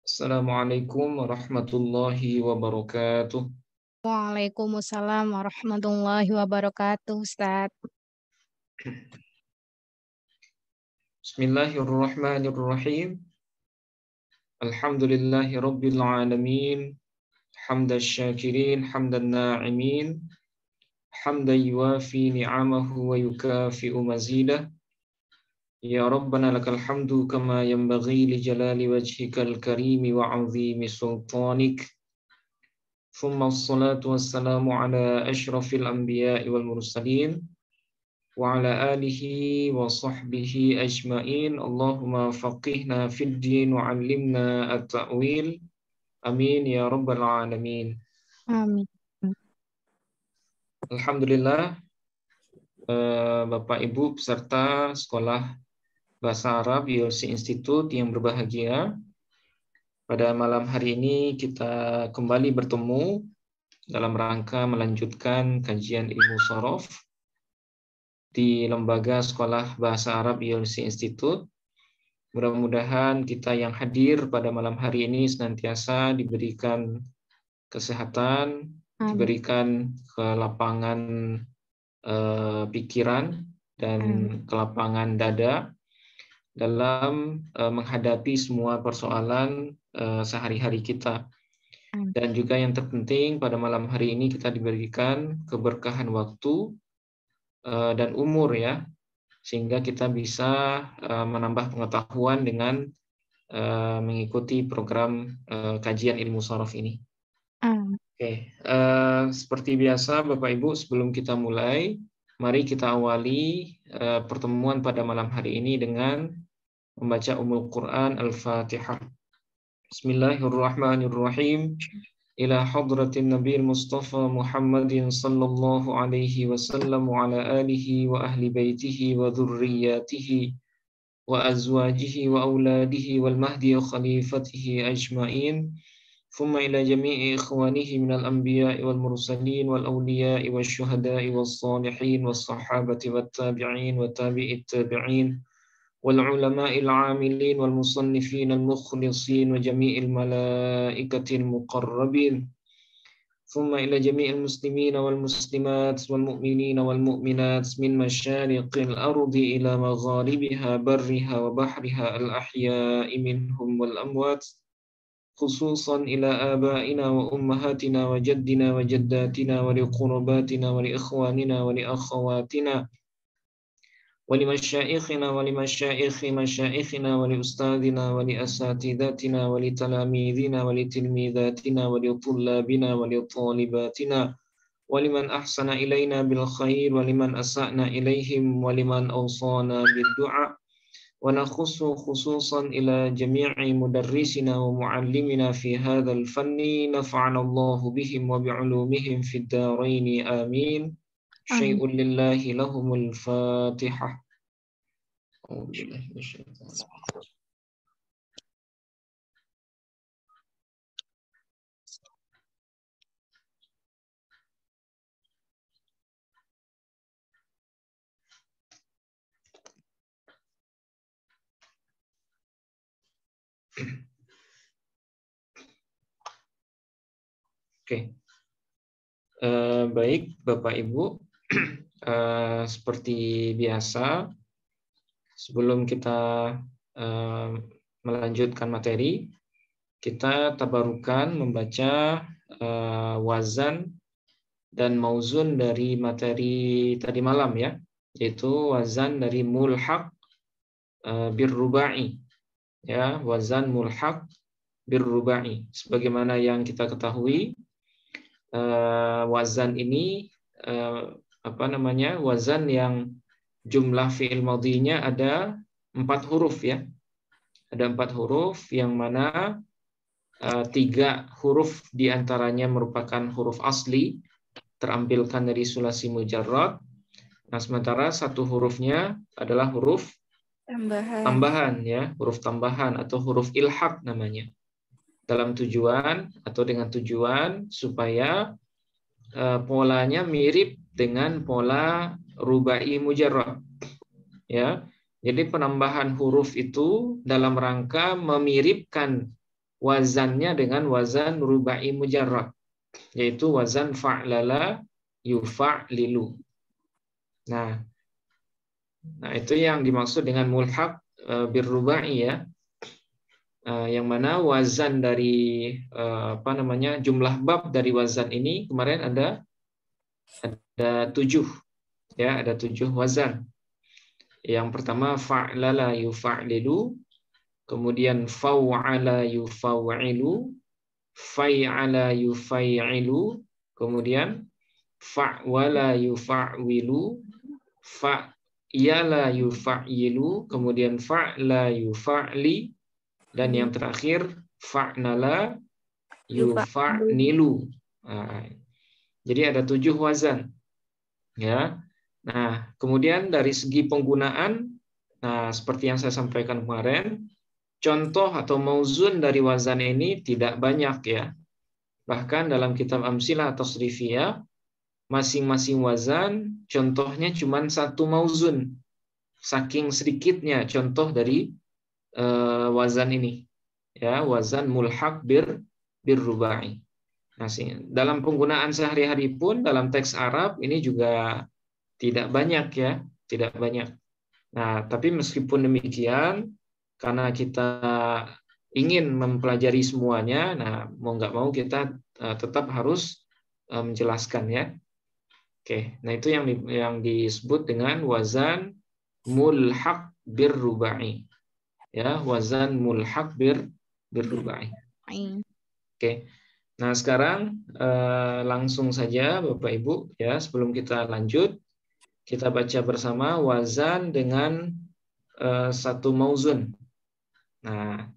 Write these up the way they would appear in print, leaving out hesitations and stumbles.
Assalamualaikum warahmatullahi wabarakatuh. Waalaikumsalam warahmatullahi wabarakatuh, Ustaz. Bismillahirrahmanirrahim. Alhamdulillahi rabbil alamin. Hamdan syakirin, hamdan na'imin. Hamdan yuwafi ni'amahu wa yukafi'u mazidah. Ya Rabbana lakal hamdu kama yanbaghi li jalali wajhikal karimi wa 'azimi sultanik. Thumma assalatu wassalamu ala asyrafil anbiya'i wal mursalin wa ala alihi wa sahbihi ajmain. Allahumma faqihna fid din wa 'allimna at-ta'wil. Amin ya rabbal alamin. Amin. Alhamdulillah, Bapak Ibu peserta Sekolah Bahasa Arab YLC Institute yang berbahagia. Pada malam hari ini kita kembali bertemu dalam rangka melanjutkan kajian ilmu shorof di Lembaga Sekolah Bahasa Arab YLC Institute. Mudah-mudahan kita yang hadir pada malam hari ini senantiasa diberikan kesehatan, diberikan kelapangan pikiran dan kelapangan dada dalam menghadapi semua persoalan sehari-hari kita. Dan juga yang terpenting pada malam hari ini kita diberikan keberkahan waktu dan umur ya, sehingga kita bisa menambah pengetahuan dengan mengikuti program kajian ilmu shorof ini. Oke, seperti biasa Bapak Ibu, sebelum kita mulai, mari kita awali pertemuan pada malam hari ini dengan membaca Ummul Quran Al-Fatihah. Bismillahirrahmanirrahim. Ila hadratin Nabi Mustafa Muhammadin sallallahu alaihi wasallam wa ala alihi wa ahli baitihi wa dhurriyyatihi wa azwajihi wa auladihi wal mahdi khalifatihi ajma'in. ثم إلى جميع إخوانه من الأنبياء والمرسلين والأولياء والشهداء والصالحين والصحابة والتابعين وتابع التابعين والعلماء العاملين والمصنفين المخلصين وجميع الملائكة المقربين ثم إلى جميع المسلمين والمسلمات والمؤمنين والمؤمنات من مشارق الأرض إلى مغاربها برها وبحرها الأحياء منهم والأموات خصوصا إلى آبائنا وأمهاتنا وجدنا وجداتنا ولقرباتنا ولإخواننا ولأخواتنا ولمشائخنا ولمشائخ مشائخنا ولأستاذنا ولأساتذتنا ولتلاميذنا ولتلميذاتنا ولطلابنا ولطالباتنا ولمن أحسن إلينا بالخير ولمن أسأنا إليهم ولمن أوصانا بالدعاء ونخص خصوصا إلى جميع مدرسنا ومعلمنا في هذا الفن نفعنا الله بهم وبعلومهم في الدارين آمين. شيء لله لهم الفاتحة. أعوذ بالله من الشيطان الرجيم. Oke, baik Bapak Ibu, seperti biasa sebelum kita melanjutkan materi, kita tabarukan membaca wazan dan mauzun dari materi tadi malam ya, yaitu wazan dari mulhaq birrubai ya, wazan mulhaq birrubai. Sebagaimana yang kita ketahui, wazan ini wazan yang jumlah fi'il madhinya ada 4 huruf ya. Ada 4 huruf yang mana 3 huruf diantaranya merupakan huruf asli terampilkan dari sulasi mujarrad. Nah, sementara 1 hurufnya adalah huruf tambahan ya, huruf tambahan atau huruf ilhaq namanya. Dalam tujuan atau dengan tujuan supaya polanya mirip dengan pola rubai mujarrad. Ya. Jadi penambahan huruf itu dalam rangka memiripkan wazannya dengan wazan rubai mujarrad, yaitu wazan fa'lala yufa'lilu. Nah, itu yang dimaksud dengan mulhaq birrubai ya. Yang mana wazan dari jumlah bab dari wazan ini kemarin ada 7 ya, ada 7 wazan. Yang pertama fa'lala yufa'lilu, kemudian faw'ala yufaw'ilu, fai'ala yufai'ilu, kemudian fa'wala yufa'wilu, fa'yala yufa'ilu, kemudian fa'la yufa'li, dan yang terakhir fa'nala yufa'nilu. Nah, jadi ada 7 wazan ya. Nah, kemudian dari segi penggunaan, nah seperti yang saya sampaikan kemarin, contoh atau mauzun dari wazan ini tidak banyak ya. Bahkan dalam kitab Amsilah atau Tasrifiyah, masing-masing wazan contohnya cuma 1 mauzun. Saking sedikitnya contoh dari wazan ini. Ya, wazan mulhaq birrubai. Nah, dalam penggunaan sehari-hari pun dalam teks Arab ini juga tidak banyak ya, tidak banyak. Nah, tapi meskipun demikian, karena kita ingin mempelajari semuanya, nah mau nggak mau kita tetap harus menjelaskan ya. Oke, nah itu yang disebut dengan wazan mulhaq birrubai. Ya, wazan mulhaq birrubai. Oke. Nah, sekarang langsung saja Bapak Ibu ya, sebelum kita lanjut, kita baca bersama wazan dengan 1 mauzun. Nah,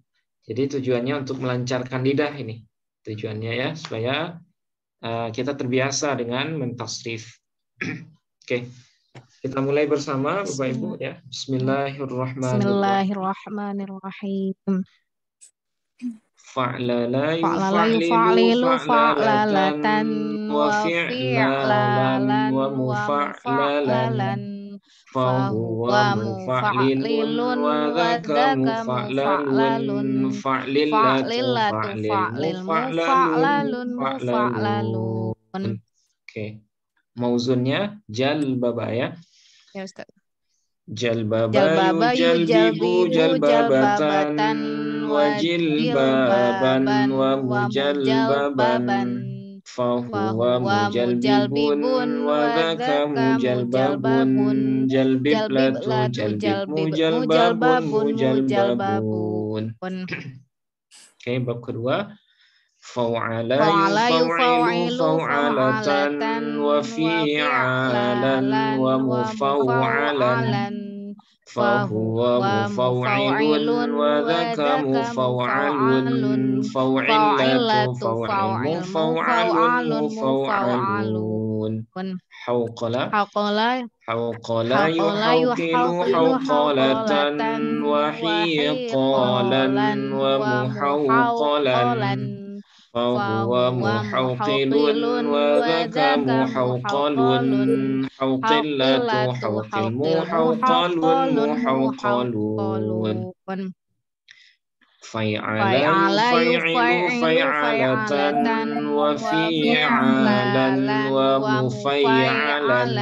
jadi tujuannya untuk melancarkan lidah ini. Tujuannya ya, supaya kita terbiasa dengan mentasrif. Oke. Kita mulai bersama Bapak Ibu ya. Bismillahirrahmanirrahim. Fa'lala yufa'lilu fa'lalatan wa fi'lalan wa mufa'lalan fahuwa mufa'lilun wa dhaka mufa'lalun fa'lillatu fa'lil mufa'lalun. Oke. Mauzunnya jalbaba ya. Ya Ustaz. Jalbaba yujalbibu jalbabatan wa jilbaban wa mujalbaban fahuwa mujalbibun wa dhaka mujalbabun jalbiblatu jalbib mujalbabun mujalbabun. Oke, bab kedua. Faw'ala yufaw'ilu faw'alatan wa fi'alan wa mufaw'alan fahuwa mufaw'ilun wa dhaka mufaw'alun faw'illatu faw'il mufaw'alun mufaw'alun hawqala yuhawqilu hawqalatan wa hiqalan wa muhawqalan fahuwa muhawqilun wa dhaka muhawqalun hawqillatu hawqil muhawqalun muhawqalun fai'ala yufai'ilu fai'alatan wa fi'alan wa mufai'alan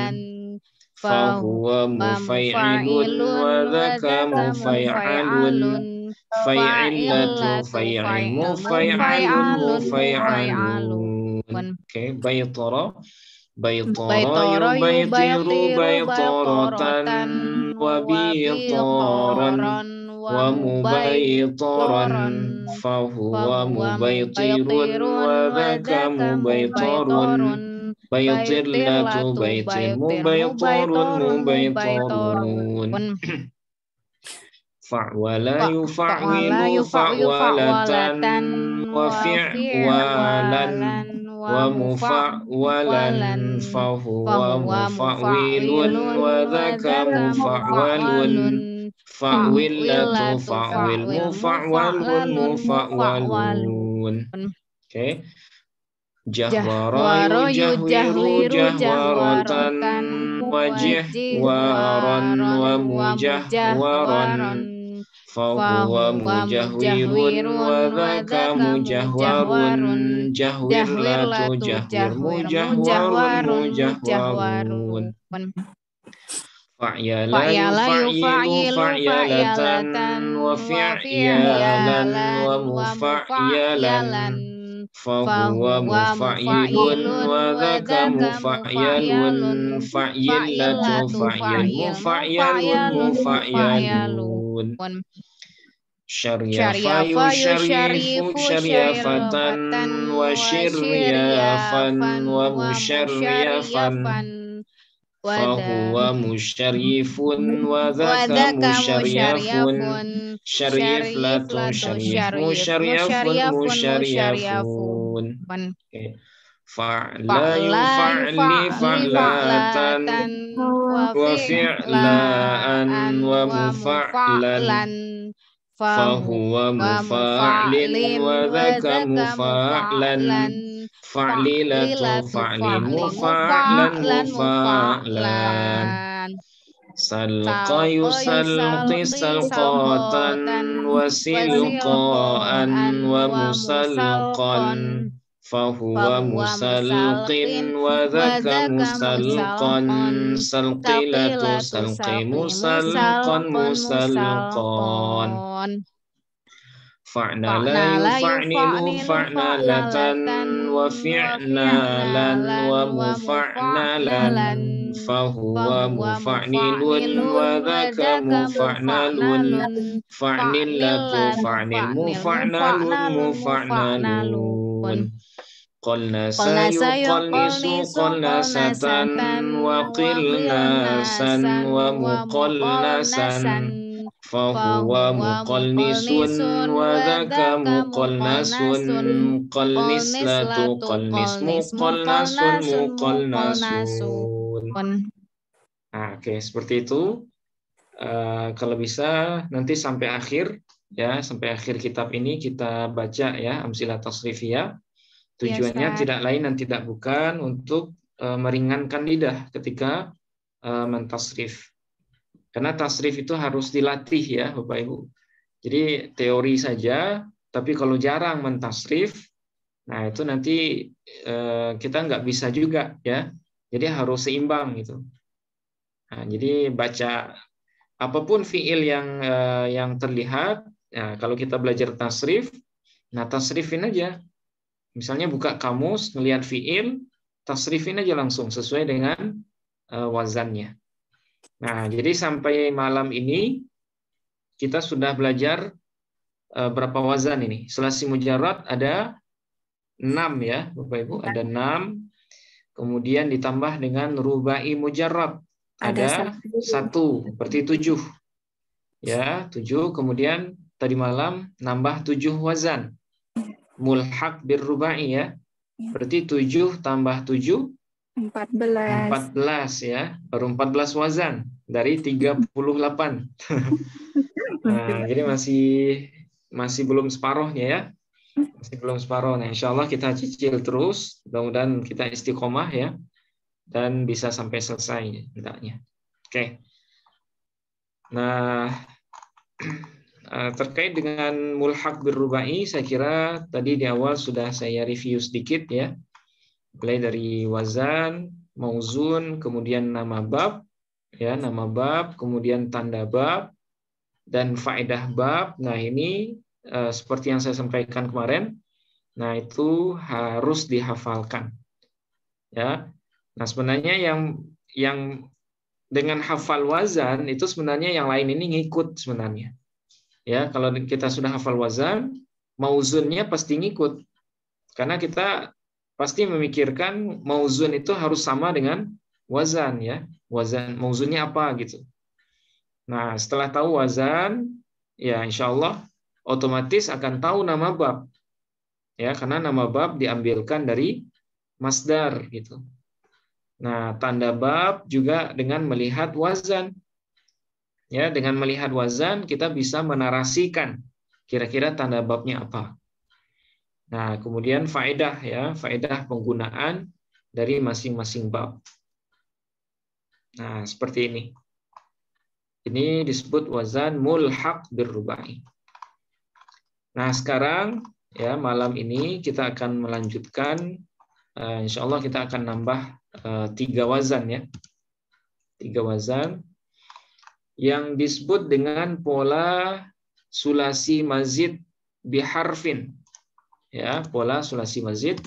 fahuwa mufai'ilun wa dhaka mufai'alun fai'illatu fai'il mufai'alun mufai'alun. Oke, baytara yubaytiru baytaratan wa bitaran wa mubaytaran fahuwa mubaytirun wa dhaka mubaytarun baytillatu baytin mubaytarun mubaytarun. Fa'wala yufa'wilu fa'walatan wa fi'walan wa mufa'walan fahuwa mufa'wilun wa dhaka mufa'walun fa'willatu fa'wil mufa'walun mufa'walun. Oke. Jahwara yujahwiru jahwaratan wa jihwaran wa mujahwaran fahuwa mujahwirun wa dzaka mujahwarun jahwir latu jahwir mujahwarun mujahwarun fa'yala yufa'yilu fa'yalatan wa fi'yalan wa mufa'yalan fahuwa mufa'ilun wa dzaka mufa'yalun fa'yilatu fa'yil mufa'yalun mufa'yalun syaryafayu syaryifu syaryafatan wa syiryafan wa musyaryafan fahuwa musyaryifun wa dzaka musyaryafun syarif latu syarif musyaryafun musyaryafun fa'la yufa'li fa'latan wa fi'laan wa mufa'lan fahuwa mufa'lin wa dzaka mufa'lan fa'lilatu fa'lin mufa'lan mufa'lan salqa yusalqi salqatan wa silqan wa musalqan fahuwa musalqin wa dzaka musalqan salqilatu salqi musalqan musalqan fa'nala yufa'nilu fa'nalatan wa fi'nalan wa mufa'nalan fahuwa mufa'nilun wa dzaka mufa'nalun fa'nilatu fa'nil mufa'nalun mufa'nalun qulna sayuqalnisu qulnasatan wa qilnasan wa muqalnasan fahuwa muqalnisun wa dzaka muqalnasun qalnislatu qalnis muqalnasun muqalnasun. Nah, oke, seperti itu. Kalau bisa nanti sampai akhir ya, sampai akhir kitab ini kita baca ya Amsilah Tasrifiyah. Tujuannya tidak lain dan tidak bukan untuk meringankan lidah ketika mentasrif. Karena tasrif itu harus dilatih ya Bapak Ibu. Jadi teori saja, tapi kalau jarang mentasrif, nah itu nanti kita nggak bisa juga ya. Jadi harus seimbang gitu. Nah, jadi baca apapun fiil yang terlihat. Nah, kalau kita belajar tasrif, nah tasrifin aja. Misalnya buka kamus, ngelihat fiil, tasrifin aja langsung sesuai dengan wazannya. Nah, jadi sampai malam ini kita sudah belajar berapa wazan ini? Sulasi mujarrad ada 6 ya, Bapak Ibu, ada 6. Kemudian ditambah dengan rubai mujarrad ada 1, berarti 7. Ya, 7. Kemudian tadi malam nambah 7 wazan. Mulhaq bir rubai ya. Berarti 7 tambah 7 14 ya, baru 14 wazan dari 38. Nah, jadi masih belum separuhnya ya. Masih belum separuh. Nah, insya Allah kita cicil terus. Mudah-mudahan kita istiqomah ya. Dan bisa sampai selesai hendaknya. Oke. Nah, terkait dengan mulhaq bir rubai, saya kira tadi di awal sudah saya review sedikit ya. Mulai dari wazan, mauzun, kemudian nama bab, ya nama bab, kemudian tanda bab, dan faedah bab. Nah ini seperti yang saya sampaikan kemarin, nah itu harus dihafalkan. Ya, nah sebenarnya yang dengan hafal wazan itu sebenarnya yang lain ini ngikut sebenarnya. Ya, kalau kita sudah hafal wazan, mauzunnya pasti ngikut, karena kita pasti memikirkan mauzun itu harus sama dengan wazan ya. Wazan mauzunnya apa gitu. Nah, setelah tahu wazan, ya insya Allah otomatis akan tahu nama bab. Ya, karena nama bab diambilkan dari masdar gitu. Nah, tanda bab juga dengan melihat wazan. Ya, dengan melihat wazan kita bisa menarasikan kira-kira tanda babnya apa. Nah, kemudian faedah ya, faedah penggunaan dari masing-masing bab. Nah, seperti ini. Ini disebut wazan mulhaq birrubai. Nah, sekarang ya malam ini kita akan melanjutkan. Insya Allah kita akan nambah 3 wazan ya. 3 wazan yang disebut dengan pola sulasi mazid biharfin. Ya, pola sulasi mazid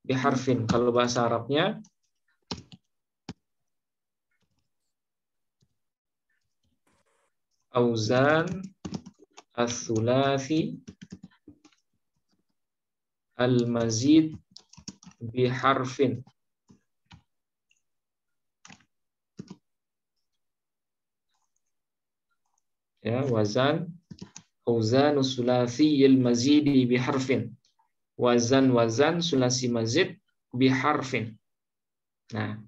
biharfin. Kalau bahasa Arabnya auzan as-sulasi al-mazid biharfin. Ya, wazan auzan sulasi al-mazidi biharfin. Wazan sulasi mazid biharfin. Nah,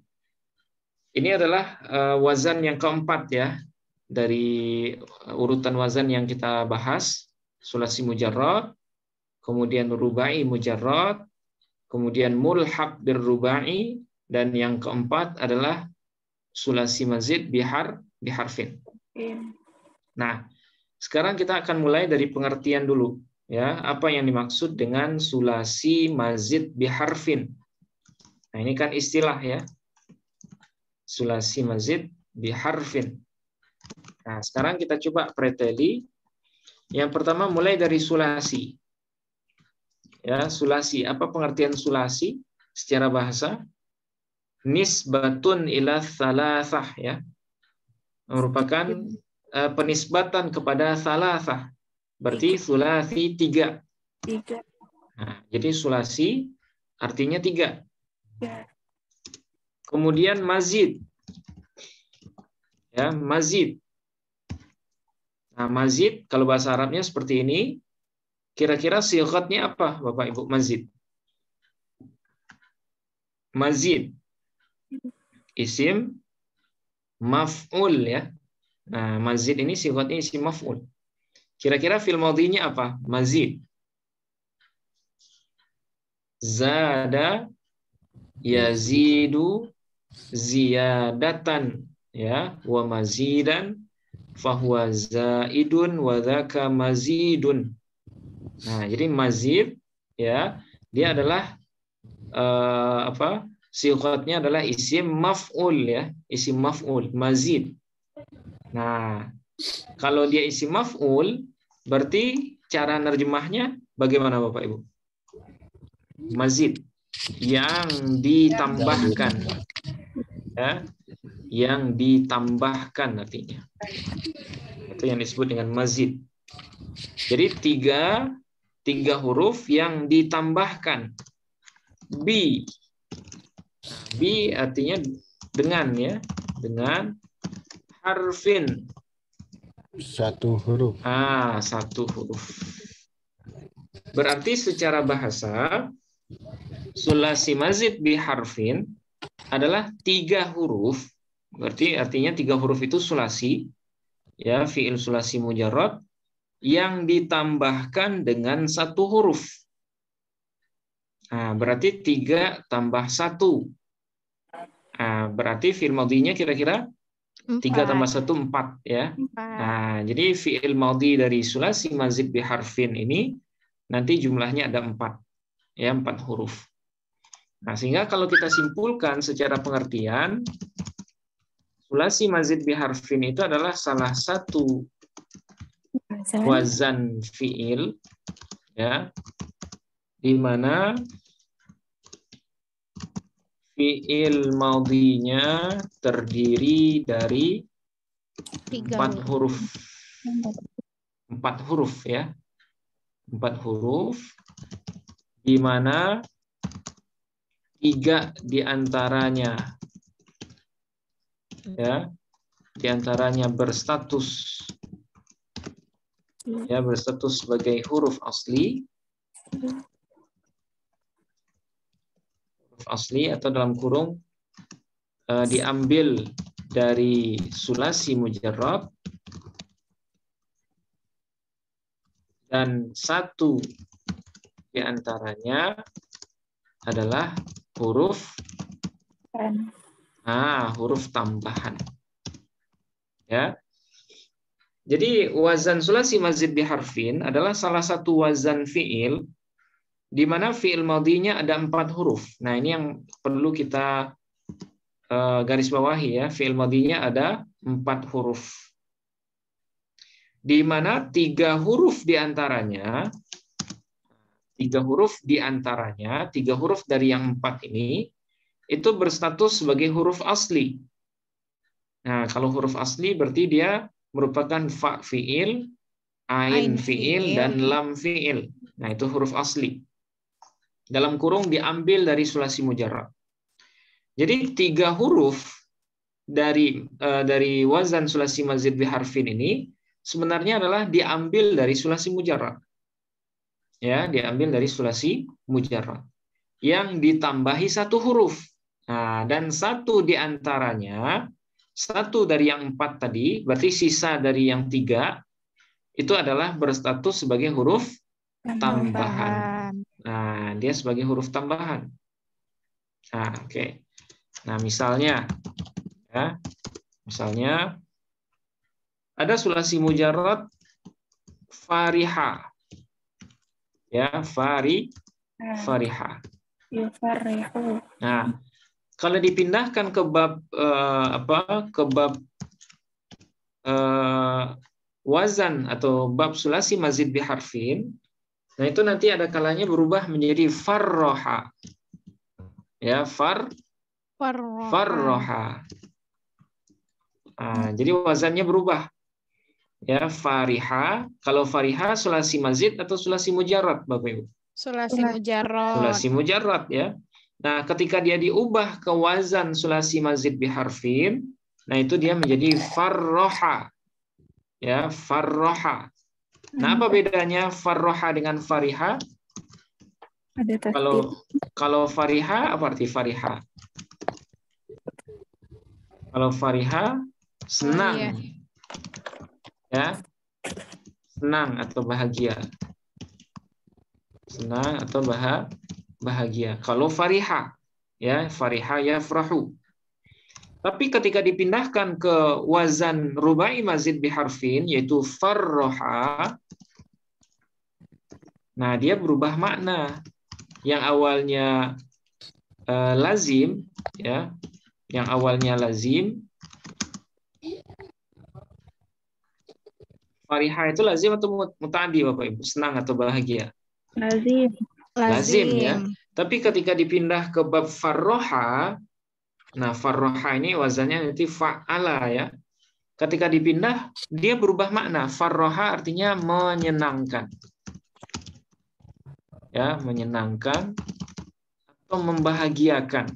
ini adalah wazan yang keempat ya dari urutan wazan yang kita bahas. Sulasi mujarrad, kemudian rubai mujarrad, kemudian mulhaq birrubai, dan yang keempat adalah sulasi mazid biharfin. Nah, sekarang kita akan mulai dari pengertian dulu. Ya, apa yang dimaksud dengan sulasi mazid biharfin? Nah, ini kan istilah ya. Sulasi mazid biharfin. Nah, sekarang kita coba preteli. Yang pertama mulai dari sulasi. Ya, sulasi. Apa pengertian sulasi secara bahasa? Nisbatun ila thalathah ya. Merupakan penisbatan kepada thalathah. Berarti sulasi 3. Nah, jadi sulasi artinya 3. Kemudian mazid. Ya, mazid. Nah, mazid kalau bahasa Arabnya seperti ini. Kira-kira sighatnya apa, Bapak Ibu? Mazid. Mazid. Isim maf'ul ya. Nah, mazid ini sighatnya isim maf'ul. Kira-kira fi'il madhinya apa? Mazid. Zada yazidu ziyadatan ya, wa mazidan fahuwa zaidun wa dzaka mazidun. Nah, jadi mazid ya, dia adalah sighatnya adalah isim maf'ul ya, isim maf'ul, mazid. Nah, kalau dia isim maf'ul, berarti cara nerjemahnya bagaimana Bapak Ibu? Mazid, yang ditambahkan. Ya, yang ditambahkan artinya. Itu yang disebut dengan mazid. Jadi tiga huruf yang ditambahkan. Bi. Nah, bi artinya dengan ya, dengan harfin. Satu huruf. Satu huruf. Berarti secara bahasa sulasi mazid bi harfin adalah 3 huruf. Berarti artinya 3 huruf itu sulasi ya, fi'il sulasi mujarrad yang ditambahkan dengan 1 huruf. Nah, berarti 3 tambah 1. Nah, berarti fi'il madhinya kira-kira 3 tambah 1 4 ya. 4. Nah, jadi fi'il madhi dari sulasi mazid biharfin ini nanti jumlahnya ada 4. Ya, 4 huruf. Nah, sehingga kalau kita simpulkan secara pengertian, sulasi mazid biharfin itu adalah salah satu wazan fi'il ya, di mana fi'il madhinya terdiri dari 4 huruf. 4 huruf ya. 4 huruf di mana 3 diantaranya ya, diantaranya berstatus ya, berstatus sebagai huruf asli. Huruf asli atau dalam kurung diambil dari sulasi mujarrad, dan 1 diantaranya adalah huruf huruf tambahan. Ya. Jadi wazan sulasi mazid biharfin adalah salah satu wazan fiil di mana fiil madhinya ada 4 huruf. Nah, ini yang perlu kita garis bawahi ya. Fiil madhinya ada 4 huruf. Di mana 3 huruf diantaranya, 3 huruf dari yang 4 ini, itu berstatus sebagai huruf asli. Nah, kalau huruf asli berarti dia merupakan fa fiil, ain fiil, dan lam fiil. Nah, itu huruf asli. Dalam kurung diambil dari sulasi mujarrad. Jadi 3 huruf dari wazan sulasi mazid biharfin ini sebenarnya adalah diambil dari sulasi mujarrad. Ya, diambil dari sulasi mujarrad yang ditambahi 1 huruf. Nah, dan 1 diantaranya, 1 dari yang 4 tadi, berarti sisa dari yang 3 itu adalah berstatus sebagai huruf tambahan. Nah, dia sebagai huruf tambahan. Nah, oke. Nah, misalnya ada sulasi mujarrad fariha. Ya, fariha. Nah, kalau dipindahkan ke bab wazan atau bab sulasi mazid biharfin, nah itu nanti ada kalanya berubah menjadi farroha. Ya, farroha. Nah, jadi wazannya berubah. Ya, fariha. Kalau fariha sulasi mazid atau sulasi mujarrad, Bapak Ibu? Sulasi mujarrad. Sulasi mujarrad ya. Nah, ketika dia diubah ke wazan sulasi mazid biharfin, nah itu dia menjadi farroha. Ya, farroha. Nah, apa bedanya farroha dengan fariha? Kalau fariha, apa arti fariha? Kalau fariha, senang. Ya, senang atau bahagia. Senang atau bahagia. Kalau fariha, ya, fariha yafrahu. Tapi ketika dipindahkan ke wazan rubai mazid biharfin, yaitu farroha, nah dia berubah makna. Yang awalnya lazim, ya, yang awalnya lazim, fariha itu lazim atau muta'addi, Bapak Ibu? Senang atau bahagia? Lazim ya. Tapi ketika dipindah ke bab farroha, nah farroha ini wazannya nanti fa'ala ya. Ketika dipindah, dia berubah makna. Farroha artinya menyenangkan. Ya, menyenangkan atau membahagiakan.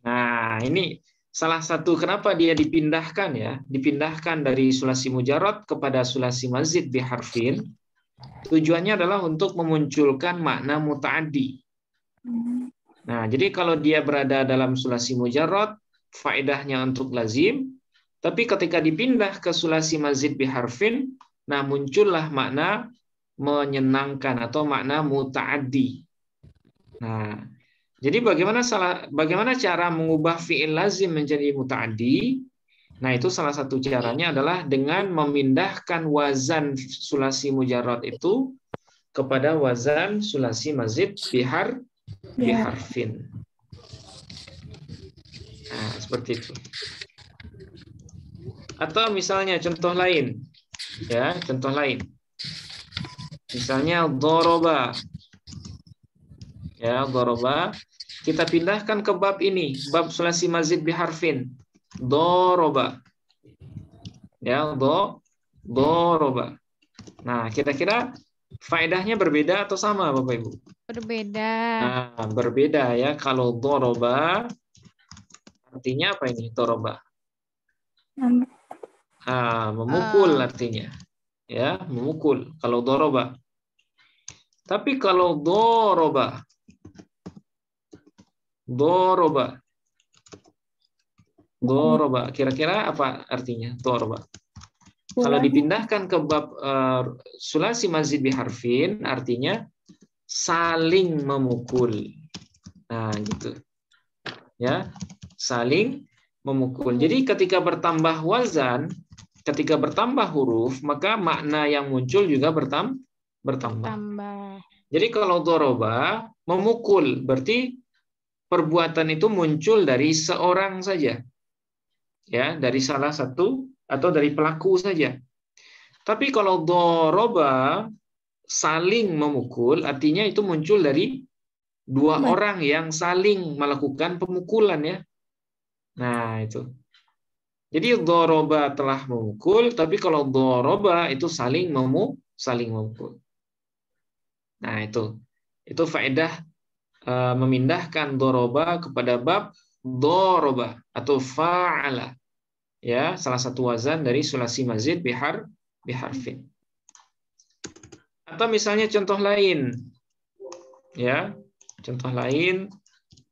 Nah, ini salah satu kenapa dia dipindahkan ya. Dipindahkan dari sulasi mujarrad kepada sulasi mazid biharfin. Tujuannya adalah untuk memunculkan makna muta'addi. Nah, jadi kalau dia berada dalam sulasi mujarrad, faedahnya untuk lazim, tapi ketika dipindah ke sulasi mazid biharfin, nah muncullah makna menyenangkan atau makna muta'addi. Nah, jadi bagaimana cara mengubah fi'il lazim menjadi muta'addi? Nah, itu salah satu caranya adalah dengan memindahkan wazan sulasi mujarrad itu kepada wazan sulasi mazid biharfin. Nah, seperti itu. Atau misalnya contoh lain. Ya, contoh lain. Misalnya doroba. Ya, doroba. Kita pindahkan ke bab ini, bab sulasi mazid biharfin. Doroba. Ya, doroba. Nah, kira-kira faedahnya berbeda atau sama, Bapak Ibu? Berbeda. Nah, berbeda ya. Kalau doroba, artinya apa ini doroba? Memukul artinya. Ya, memukul. Kalau doroba. Tapi kalau doroba, kira-kira apa artinya doroba? Kalau dipindahkan ke bab sulasi mazid biharfin, artinya saling memukul. Nah, gitu. Ya, saling memukul. Jadi ketika bertambah wazan, ketika bertambah huruf, maka makna yang muncul juga bertambah. Tambah. Jadi kalau doroba, memukul, berarti perbuatan itu muncul dari seorang saja. Ya, dari salah satu atau dari pelaku saja. Tapi kalau doroba, saling memukul, artinya itu muncul dari dua orang yang saling melakukan pemukulan ya. Nah, itu. Jadi doroba telah memukul, tapi kalau doroba itu saling memukul. Nah, itu faedah memindahkan doroba kepada bab doroba atau fa'ala. Ya, salah satu wazan dari sulasi mazid biharfin. Atau misalnya contoh lain. Ya, contoh lain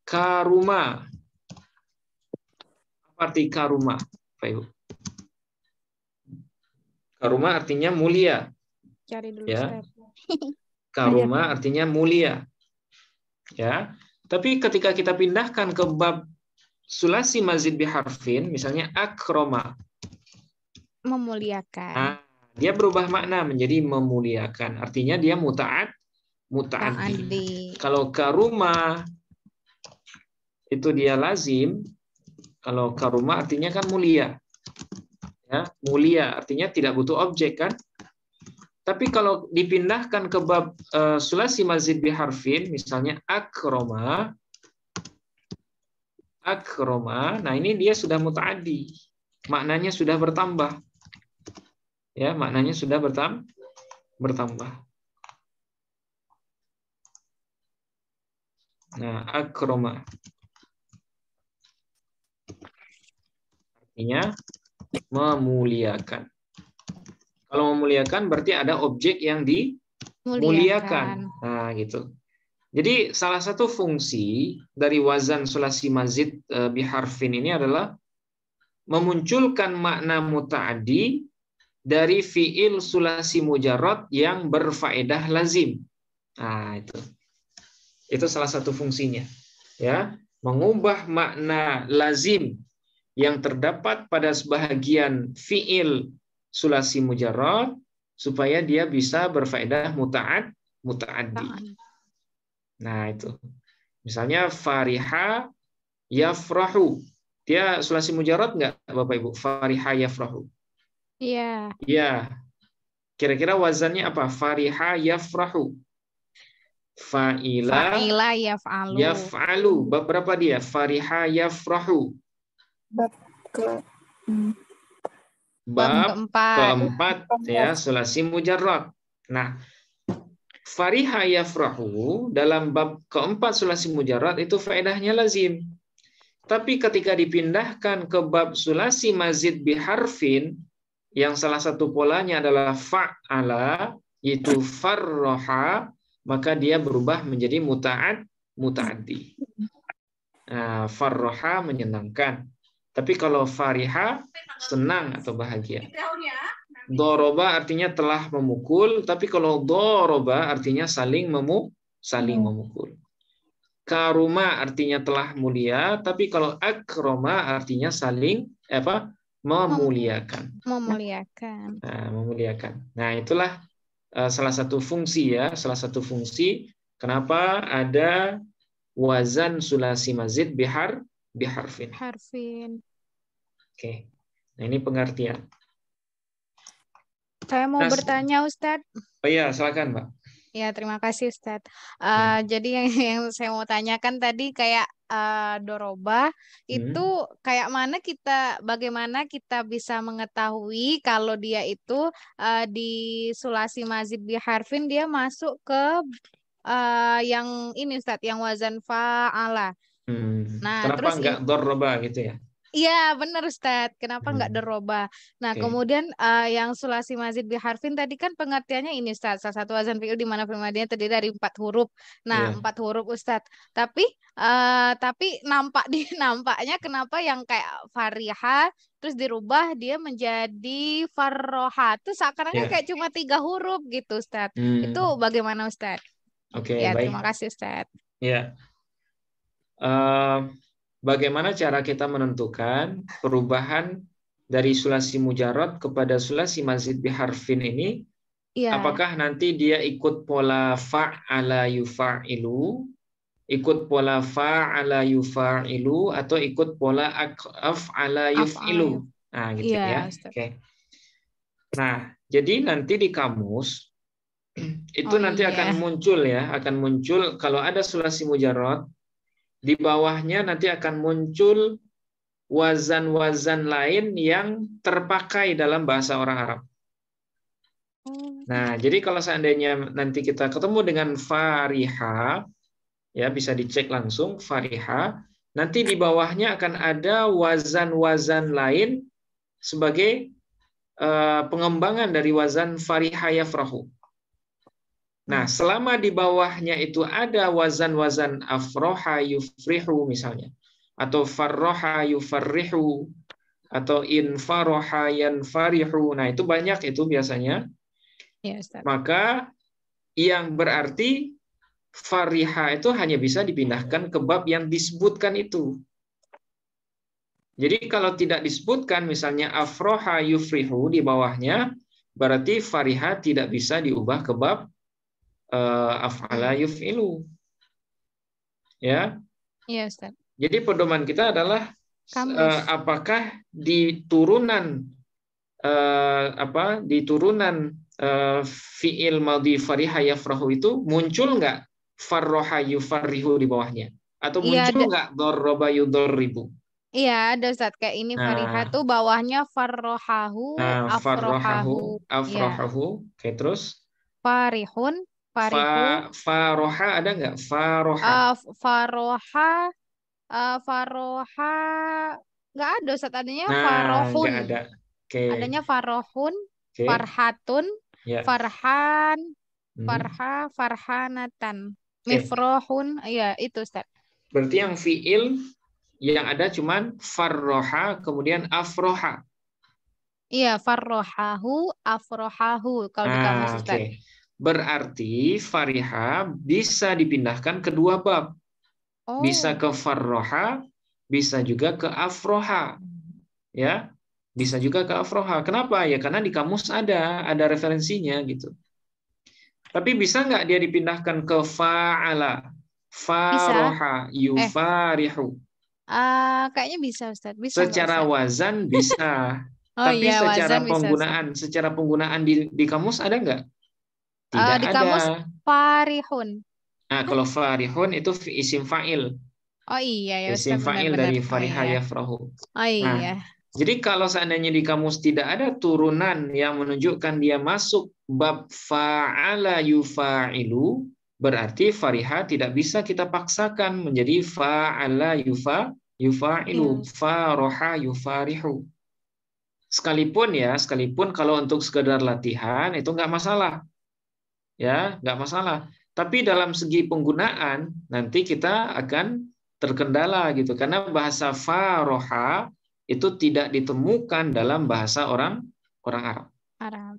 karuma. Apa arti karuma, Pak Ibu? Karuma artinya mulia. Cari dulu, Ya. Ustaz. Karuma artinya mulia. Ya. Tapi ketika kita pindahkan ke bab sulasi mazid biharfin, misalnya akroma. Memuliakan. Nah, dia berubah makna menjadi memuliakan. Artinya dia muta'addi. Kalau karuma itu dia lazim. Kalau karuma artinya kan mulia. Ya, mulia artinya tidak butuh objek kan? Tapi kalau dipindahkan ke bab sulasi mazid biharfin, misalnya akroma, nah ini dia sudah muta'addi. Maknanya sudah bertambah. Ya, maknanya sudah bertambah. Nah, akroma. Artinya memuliakan. Kalau memuliakan berarti ada objek yang dimuliakan. Nah, gitu. Jadi salah satu fungsi dari wazan sulasi mazid biharfin ini adalah memunculkan makna muta'addi dari fiil sulasi mujarrad yang berfaedah lazim. Nah, itu. Itu salah satu fungsinya. Ya, mengubah makna lazim yang terdapat pada sebahagian fiil sulasi mujarrad supaya dia bisa berfaedah muta'addi. Nah, itu. Misalnya fariha yafrahu. Dia sulasi mujarrad enggak, Bapak Ibu? Fariha yafrahu. Iya. Iya. Kira-kira wazannya apa? Fariha yafrahu. Fa'ila yaf'alu. Yaf'alu. Bab berapa dia? Fariha yafrahu. Bab keempat ya, sulasi mujarrad. Nah, fariha yafrahu dalam bab keempat sulasi mujarrad itu faedahnya lazim. Tapi ketika dipindahkan ke bab sulasi mazid biharfin yang salah satu polanya adalah fa'ala, yaitu farroha, maka dia berubah menjadi muta'addi. Nah, farroha menyenangkan. Tapi kalau fariha senang atau bahagia. Doroba artinya telah memukul, tapi kalau doroba artinya saling memukul. Karuma artinya telah mulia, tapi kalau akroma artinya saling memuliakan. Nah, memuliakan. Nah, itulah salah satu fungsi ya, salah satu fungsi kenapa ada wazan sulasi mazid biharfin. Oke. Nah, ini pengertian. Saya mau bertanya, Ustadz. Oh iya, silakan, Mbak. Ya, terima kasih, Ustadz. Jadi yang saya mau tanyakan tadi kayak doroba itu kayak bagaimana kita bisa mengetahui kalau dia itu di sulasi mazid biharfin dia masuk ke yang ini Ustadz, yang wazan fa'ala. Nah, kenapa terus enggak doroba gitu ya? Iya, benar Ustadz. Kenapa nggak doroba? Nah, kemudian yang sulasi mazid biharfin tadi kan pengertiannya ini Ustadz. Salah satu wazan fi'il di mana fi'il madhinya terdiri dari 4 huruf. Nah, 4 huruf Ustadz. Tapi nampaknya kenapa yang kayak fariha terus dirubah dia menjadi farroha. Terus seakan-akan kayak cuma 3 huruf gitu Ustadz. Itu bagaimana Ustadz? Oke, ya, baik. Terima kasih Ustadz. Ya. Bagaimana cara kita menentukan perubahan dari sulasi mujarrad kepada sulasi mazid biharfin ini, Iya. apakah nanti dia ikut pola fa'ala yufa'ilu, ikut pola fa'ala yufa'ilu, atau ikut pola af'ala yuf'ilu? Nah, gitu Iya, ya. Ustaz. Oke. Nah, jadi nanti di kamus itu nanti akan muncul ya, akan muncul kalau ada sulasi mujarrad, di bawahnya nanti akan muncul wazan-wazan lain yang terpakai dalam bahasa orang Arab. Nah, jadi kalau seandainya nanti kita ketemu dengan fariha, ya bisa dicek langsung fariha, nanti di bawahnya akan ada wazan-wazan lain sebagai pengembangan dari wazan fariha yafrahu. Nah, selama di bawahnya itu ada wazan-wazan afroha yufrihu misalnya, atau farroha yufarrihu, atau infaroha yanfarihu. Nah, itu banyak itu biasanya. Ya, Ustaz. Maka yang berarti fariha itu hanya bisa dipindahkan ke bab yang disebutkan itu. Jadi kalau tidak disebutkan misalnya afroha yufrihu di bawahnya, berarti fariha tidak bisa diubah ke bab af'ala yuf'ilu. Ya. Iya, Ustaz. Jadi pedoman kita adalah apakah di turunan di turunan fi'il madhi fariha yafrahu itu muncul nggak farroha yufarrihu di bawahnya? Atau muncul nggak dorroba yudorribu? Iya, ada Ustaz. Kayak ini fariha tuh bawahnya farrohahu, afrohahu. Afrohahu. Oke, terus? Farihun, farihu. Faroha ada nggak? Faroha. Faroha nggak ada Ustaz, adanya farohun. Nggak ada. Okay. Adanya farohun, farhatun, farhan, farhanatan, mifrohun. Iya, itu Ustaz. Berarti yang fiil yang ada cuman farroha kemudian afroha. Iya, farrohahu, afrohahu kalau di kamus Ustaz. Okay. Berarti fariha bisa dipindahkan ke dua bab. Bisa ke farroha, bisa juga ke afroha. Ya, bisa juga ke afroha. Kenapa? Ya karena di kamus ada referensinya gitu. Tapi bisa nggak dia dipindahkan ke fa'ala, faroha, yufarihu? Kayaknya bisa Ustaz. Bisa secara wazan bisa. Tapi iya, secara penggunaan di kamus ada nggak? Tidak di ada. Kamus farihun. Nah, kalau farihun itu isim fa'il. Oh iya ya, isim fa'il dari fariha yafrahu. Oh iya. Nah, jadi kalau seandainya di kamus tidak ada turunan yang menunjukkan dia masuk bab fa'ala yufa'ilu, berarti fariha tidak bisa kita paksakan menjadi fa'ala yufa'ilu, faroha yufarihu. Sekalipun kalau untuk sekedar latihan itu nggak masalah. Ya, nggak masalah. Tapi dalam segi penggunaan nanti kita akan terkendala gitu karena bahasa faroha itu tidak ditemukan dalam bahasa orang Arab.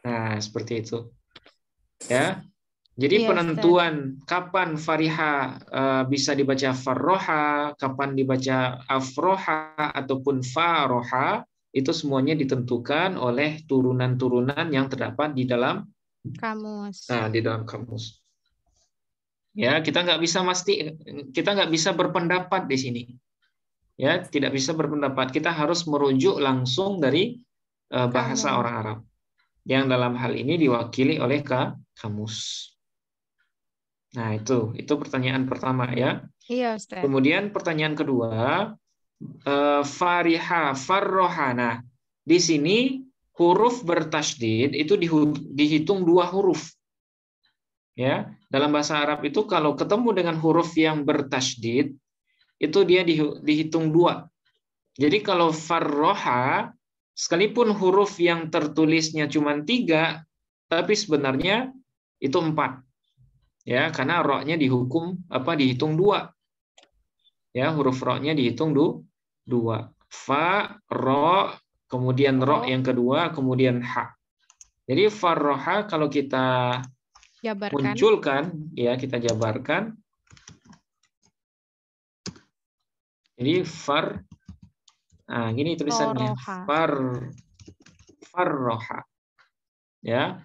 Nah, seperti itu. Ya. Jadi penentuan kapan fariha bisa dibaca farroha, kapan dibaca afroha ataupun faroha, itu semuanya ditentukan oleh turunan-turunan yang terdapat di dalam kamus. Nah, di dalam kamus. Ya, kita nggak bisa berpendapat di sini. Ya, tidak bisa berpendapat. Kita harus merujuk langsung dari bahasa orang Arab. Yang dalam hal ini diwakili oleh kamus. Nah, itu pertanyaan pertama ya. Iya, Ustaz. Kemudian pertanyaan kedua, fariha, farrohana. Di sini huruf bertasydid itu dihitung dua huruf. Ya, dalam bahasa Arab itu kalau ketemu dengan huruf yang bertasydid itu dia dihitung dua. Jadi kalau farroha, sekalipun huruf yang tertulisnya cuma 3, tapi sebenarnya itu 4. Ya, karena ro-nya dihitung 2. Ya, huruf ro-nya dihitung 2. Fa, ro, kemudian ro yang kedua, kemudian ha. Jadi farroha kalau kita munculkan, ya kita jabarkan. Jadi Nah, gini tulisannya. Farroha. Ya.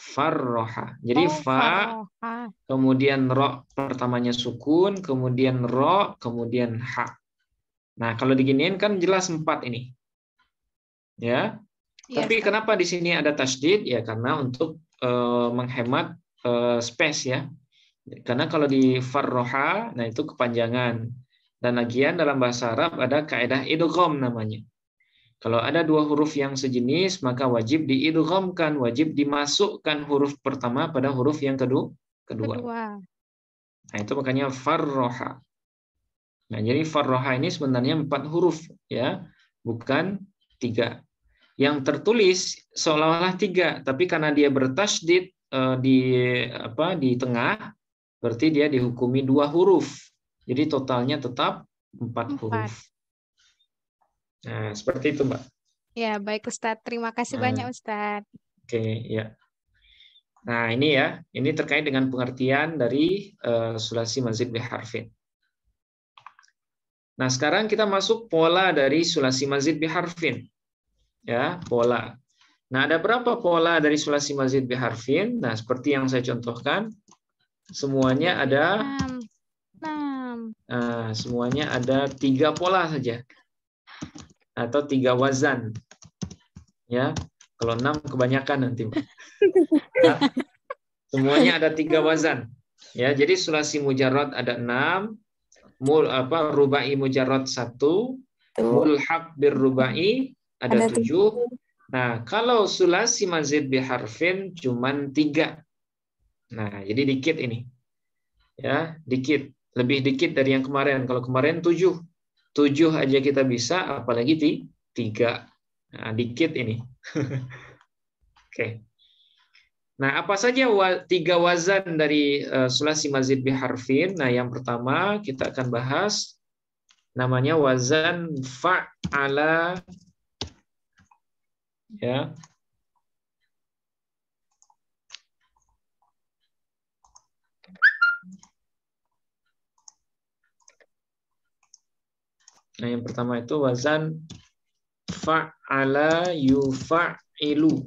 Farroha. Jadi fa, kemudian ro pertamanya sukun, kemudian ro, kemudian ha. Nah, kalau diginiin kan jelas 4 ini. Ya. Tapi kenapa di sini ada tasydid? Ya karena untuk menghemat space ya. Karena kalau di farroha, nah itu kepanjangan. Dan lagian dalam bahasa Arab ada kaidah idgham namanya. Kalau ada 2 huruf yang sejenis, maka wajib diidghamkan, wajib dimasukkan huruf pertama pada huruf yang kedua. Nah, itu makanya farroha. Nah, jadi farroha ini sebenarnya 4 huruf ya, bukan 3. Yang tertulis seolah-olah 3, tapi karena dia bertasydid di tengah, berarti dia dihukumi 2 huruf. Jadi totalnya tetap 4 huruf. Nah, seperti itu, Mbak. Ya, baik Ustadz. Terima kasih banyak Ustadz. Oke, ya. Nah, ini ya, ini terkait dengan pengertian dari sulasi mazid biharfin. Nah, sekarang kita masuk pola dari sulasi mazid biharfin. Ya, pola. Nah, ada berapa pola dari sulasi mazid biharfin? Nah, seperti yang saya contohkan, semuanya ada 6. Semuanya ada 3 pola saja. Atau 3 wazan. Ya, kalau 6 kebanyakan nanti, Mbak. Ya, semuanya ada 3 wazan. Ya, jadi sulasi mujarrad ada 6, rubai mujarrad 1, mulhaq bir rubai ada 7. Nah, kalau sulasi mazid biharfin cuman 3. Nah, jadi dikit ini. Ya, dikit. Lebih dikit dari yang kemarin. Kalau kemarin 7. 7 aja kita bisa, apalagi 3. Nah, dikit ini. Oke. Nah, apa saja 3 wazan dari sulasi mazid biharfin? Nah, yang pertama kita akan bahas namanya wazan fa'ala. Ya. Nah, yang pertama itu wazan fa'ala yufa'ilu.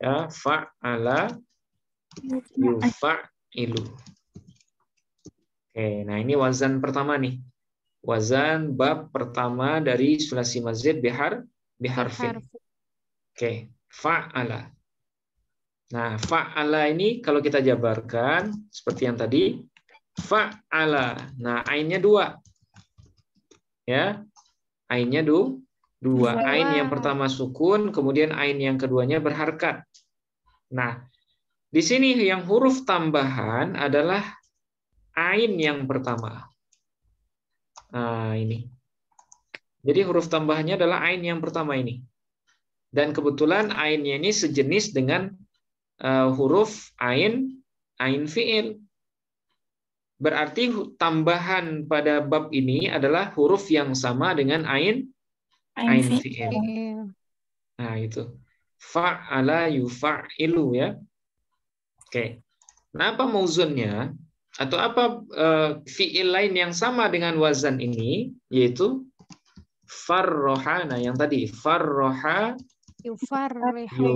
Ya, fa'ala yufa'ilu. Oke, nah ini wazan pertama nih. Wazan bab pertama dari sulasi mazid biharfin. Oke, fa'ala. Nah, fa'ala ini kalau kita jabarkan seperti yang tadi, fa'ala. Nah, ainnya 2. Ya. Ainnya 2. Ain yang pertama sukun, kemudian ain yang keduanya berharkat. Nah, di sini yang huruf tambahan adalah ain yang pertama. Nah, ini. Jadi huruf tambahannya adalah ain yang pertama ini. Dan kebetulan ainnya ini sejenis dengan huruf ain fi'il. Berarti tambahan pada bab ini adalah huruf yang sama dengan ain fi'il. Nah, itu. Fa'ala yufa'ilu ya. Oke. Nah, apa mauzunnya? Atau apa fi'il lain yang sama dengan wazan ini? Yaitu farroha. Nah, yang tadi. Farroha yufarrihu.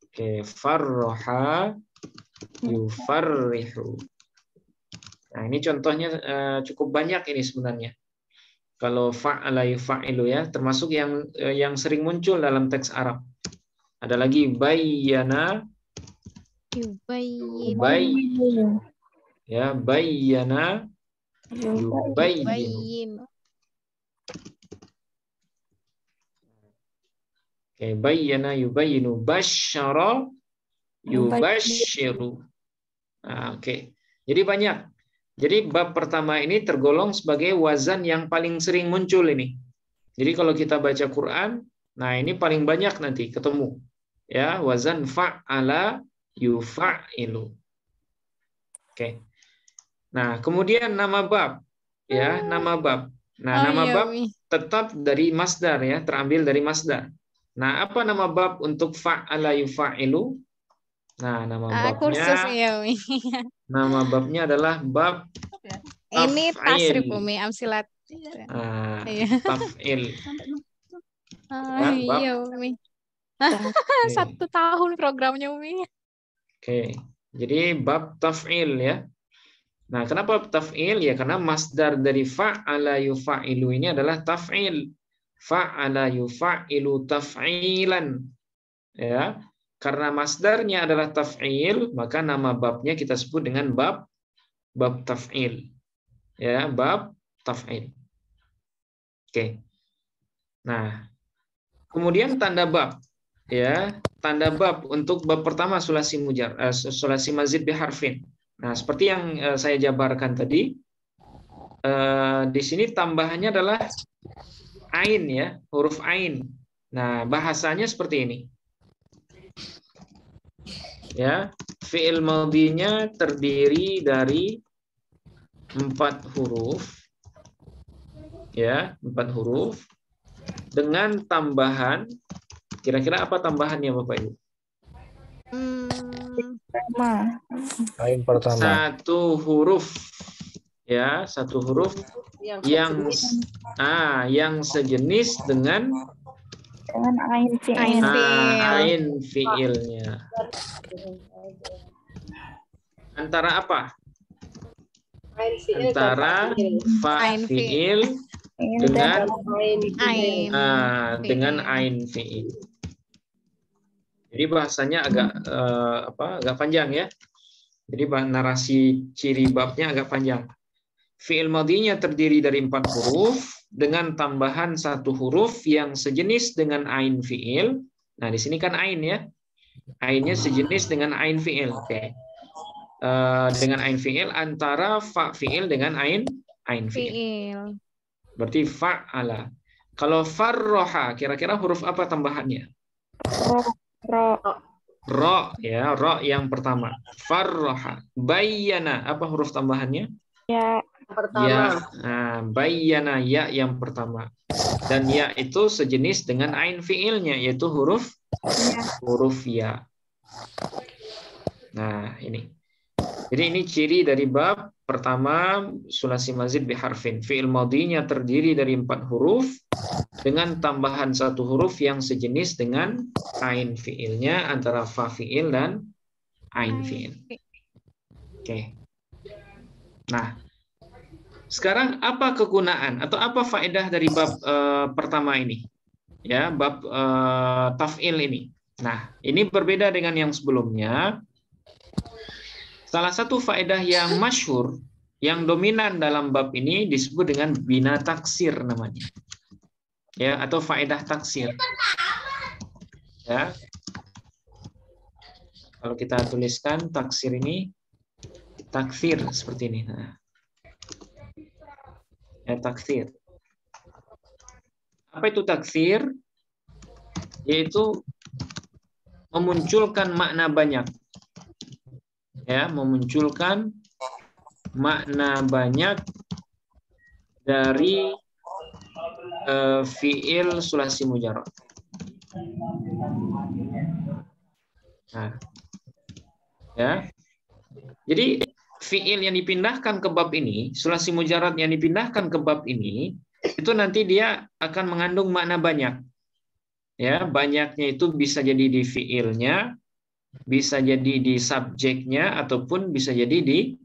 Oke, farroha yufarrihu. Nah, ini contohnya cukup banyak ini sebenarnya. Kalau fa'ala yufa'ilu ya, termasuk yang sering muncul dalam teks Arab. Ada lagi bayyana yubayyin. Ya, bayyana yubayyin. Oke, bayyana yubayyinu, basyara yubasyiru. Nah, oke. Jadi banyak. Jadi bab pertama ini tergolong sebagai wazan yang paling sering muncul ini. Jadi kalau kita baca Quran, nah ini paling banyak nanti ketemu. Ya, wazan fa'ala yufa'ilu. Oke. Nah, kemudian nama bab. Ya, nama bab. Nah, nama bab tetap dari masdar ya, terambil dari masdar. Nah, apa nama bab untuk fa'ala yufa'ilu? Nah, nama kursus babnya, ya, Umi. nama babnya adalah bab Ini tasrif, taf'il. Umi, amsilat. Nah, Iya. taf'il. Ya, Iya, bab. Umi. Oke. 1 tahun programnya, Umi. Oke. Jadi bab taf'il ya. Nah, kenapa taf'il? Ya karena masdar dari fa'ala yufa'ilu ini adalah taf'il. Fa'ala yufa'ilu taf'ilan. Ya. Karena masdarnya adalah taf'il, maka nama babnya kita sebut dengan bab taf'il. Ya, bab taf'il. Oke. Nah, kemudian tanda bab. Ya, tanda bab untuk bab pertama sulasi mazid biharfin. Nah, seperti yang saya jabarkan tadi, di sini tambahannya adalah ain ya, huruf ain. Nah, bahasanya seperti ini. Ya, fi'il madhinya terdiri dari 4 huruf. Ya, 4 huruf dengan tambahan, kira-kira apa tambahannya Bapak Ibu? Ain pertama. 1 huruf. Ya, 1 huruf yang sejenis dengan ain fi'il. ain fi'ilnya. Antara apa? Antara fa fi'il dengan ain fi'il. Jadi bahasanya agak panjang ya. Jadi narasi ciri babnya agak panjang. Fi'il madhinya terdiri dari 4 huruf dengan tambahan 1 huruf yang sejenis dengan ain fi'il. Nah, di sini kan ain ya. Ainnya sejenis dengan ain fi'il. Oke. Dengan ain fi'il antara fa fi'il dengan ain fi'il. Berarti fa'ala. Kalau farroha, kira-kira huruf apa tambahannya? Ro ya, ro yang pertama. Farroha. Bayyana, apa huruf tambahannya? Ya. Ya, bayyana ya yang pertama. Dan ya itu sejenis dengan ain fi'ilnya, yaitu huruf ya. Nah, ini. Jadi ini ciri dari bab pertama sulasi mazid biharfin. Fi'il madhinya terdiri dari 4 huruf dengan tambahan 1 huruf yang sejenis dengan ain fi'ilnya antara fa fi'il dan ain fi'il. Oke. Nah, sekarang apa kegunaan atau apa faedah dari bab pertama ini? Ya, bab taf'il ini. Nah, ini berbeda dengan yang sebelumnya. Salah satu faedah yang masyhur, yang dominan dalam bab ini disebut dengan bina taksir namanya. Ya, atau faedah taksir. Ya. Kalau kita tuliskan taksir ini, taksir seperti ini. Nah. Ya, taksir. Apa itu taksir? Yaitu memunculkan makna banyak. Ya, memunculkan makna banyak dari fi'il sulasi mujarrad. Nah, ya. Jadi fi'il yang dipindahkan ke bab ini, sulasi mujarrad yang dipindahkan ke bab ini, itu nanti dia akan mengandung makna banyak. Ya, banyaknya itu bisa jadi di fi'ilnya, bisa jadi di subjeknya, ataupun bisa jadi di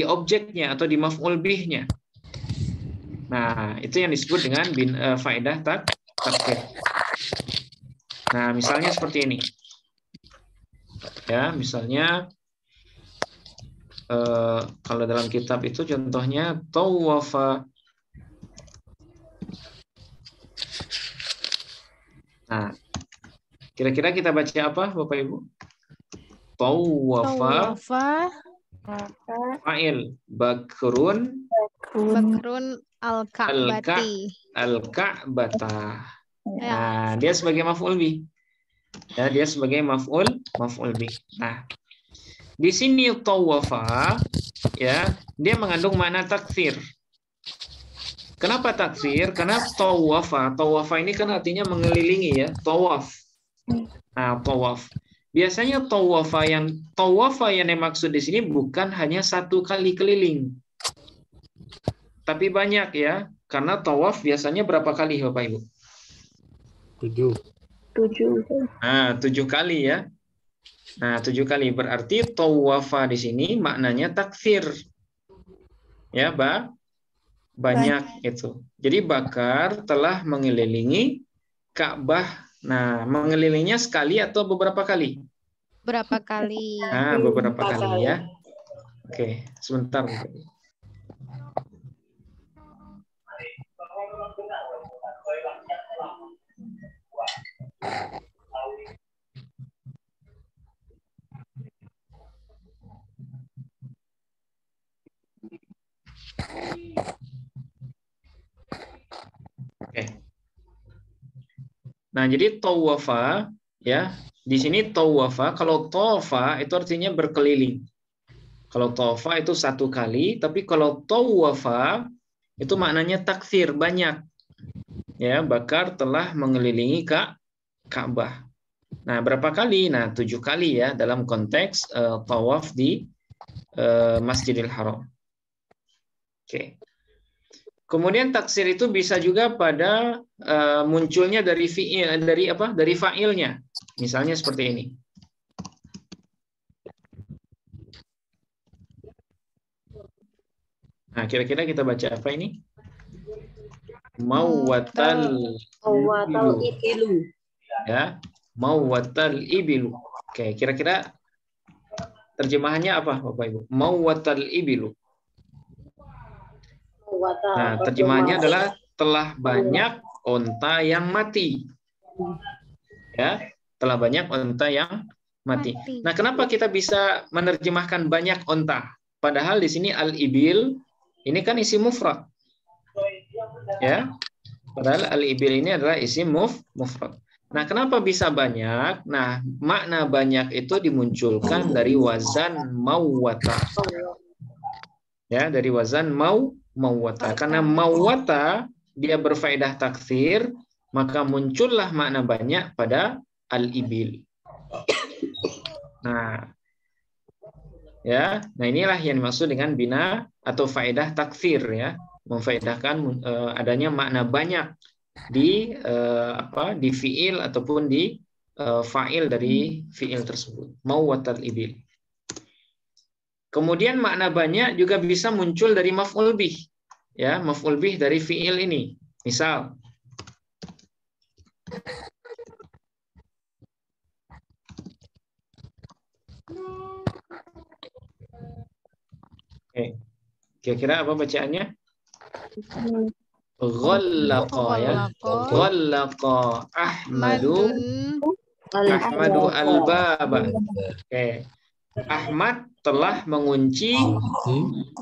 objeknya atau di maf'ul bihnya. Nah, itu yang disebut dengan faedah taksir. Nah, misalnya seperti ini. Ya, misalnya kalau dalam kitab itu contohnya tawafa. Nah, kira-kira kita baca apa, Bapak Ibu? Tawafa. Fa'il bakrun al-ka'bati. Al-ka'bata. Nah, dia sebagai maf'ul bih. Ya, dia sebagai maf'ul bih. Nah, di sini tawafa ya, dia mengandung makna taksir. Kenapa taksir? Karena tawafa ini kan artinya mengelilingi ya, tawaf. Nah, tawaf. biasanya tawafa yang dimaksud di sini bukan hanya satu kali keliling, tapi banyak ya. Karena tawaf biasanya berapa kali Bapak Ibu? 7. 7 kali ya. Nah, 7 kali berarti tawafa di sini maknanya takfir. Ya, banyak itu. Jadi Bakar telah mengelilingi Ka'bah. Nah, mengelilinginya sekali atau beberapa kali? Berapa kali? Nah, beberapa kali ya. Oke, sebentar. Oke. Nah, jadi tawafa ya. Di sini tawafa, kalau tawafa itu artinya berkeliling. Kalau tawafa itu satu kali, tapi kalau tawafa itu maknanya takfir, banyak. Ya, Bakar telah mengelilingi Ka'bah. Nah, berapa kali? Nah, 7 kali ya dalam konteks tawaf di Masjidil Haram. Oke. Kemudian taksir itu bisa juga pada munculnya dari fi'il, dari fa'ilnya. Misalnya seperti ini. Nah, kira-kira kita baca apa ini? Mawwatal ibilu. Ya, mawwatal ibilu. Oke, kira-kira terjemahannya apa Bapak Ibu? Mawwatal ibilu. Nah, terjemahannya adalah telah banyak onta yang mati. Ya, telah banyak onta yang mati. Nah, kenapa kita bisa menerjemahkan banyak onta? Padahal di sini al-ibil ini kan isim mufrad. Ya. Padahal al-ibil ini adalah isim mufrad. Nah, kenapa bisa banyak? Nah, makna banyak itu dimunculkan dari wazan mawwata. Ya, dari wazan mawwata. Karena mawwata dia berfaedah takfir, maka muncullah makna banyak pada al-ibil. Nah, ya, nah inilah yang dimaksud dengan bina atau faedah takfir ya, memfaedahkan adanya makna banyak di di fiil ataupun di fa'il dari fiil tersebut. Mawwatal ibil. Kemudian makna banyak juga bisa muncul dari maf'ul bih. Ya, maf'ul bih dari fiil ini. Misal kira-kira apa bacaannya? Ghallaqa ya. Ghallaqa Ahmadu al-baba. Oke. Ahmad telah mengunci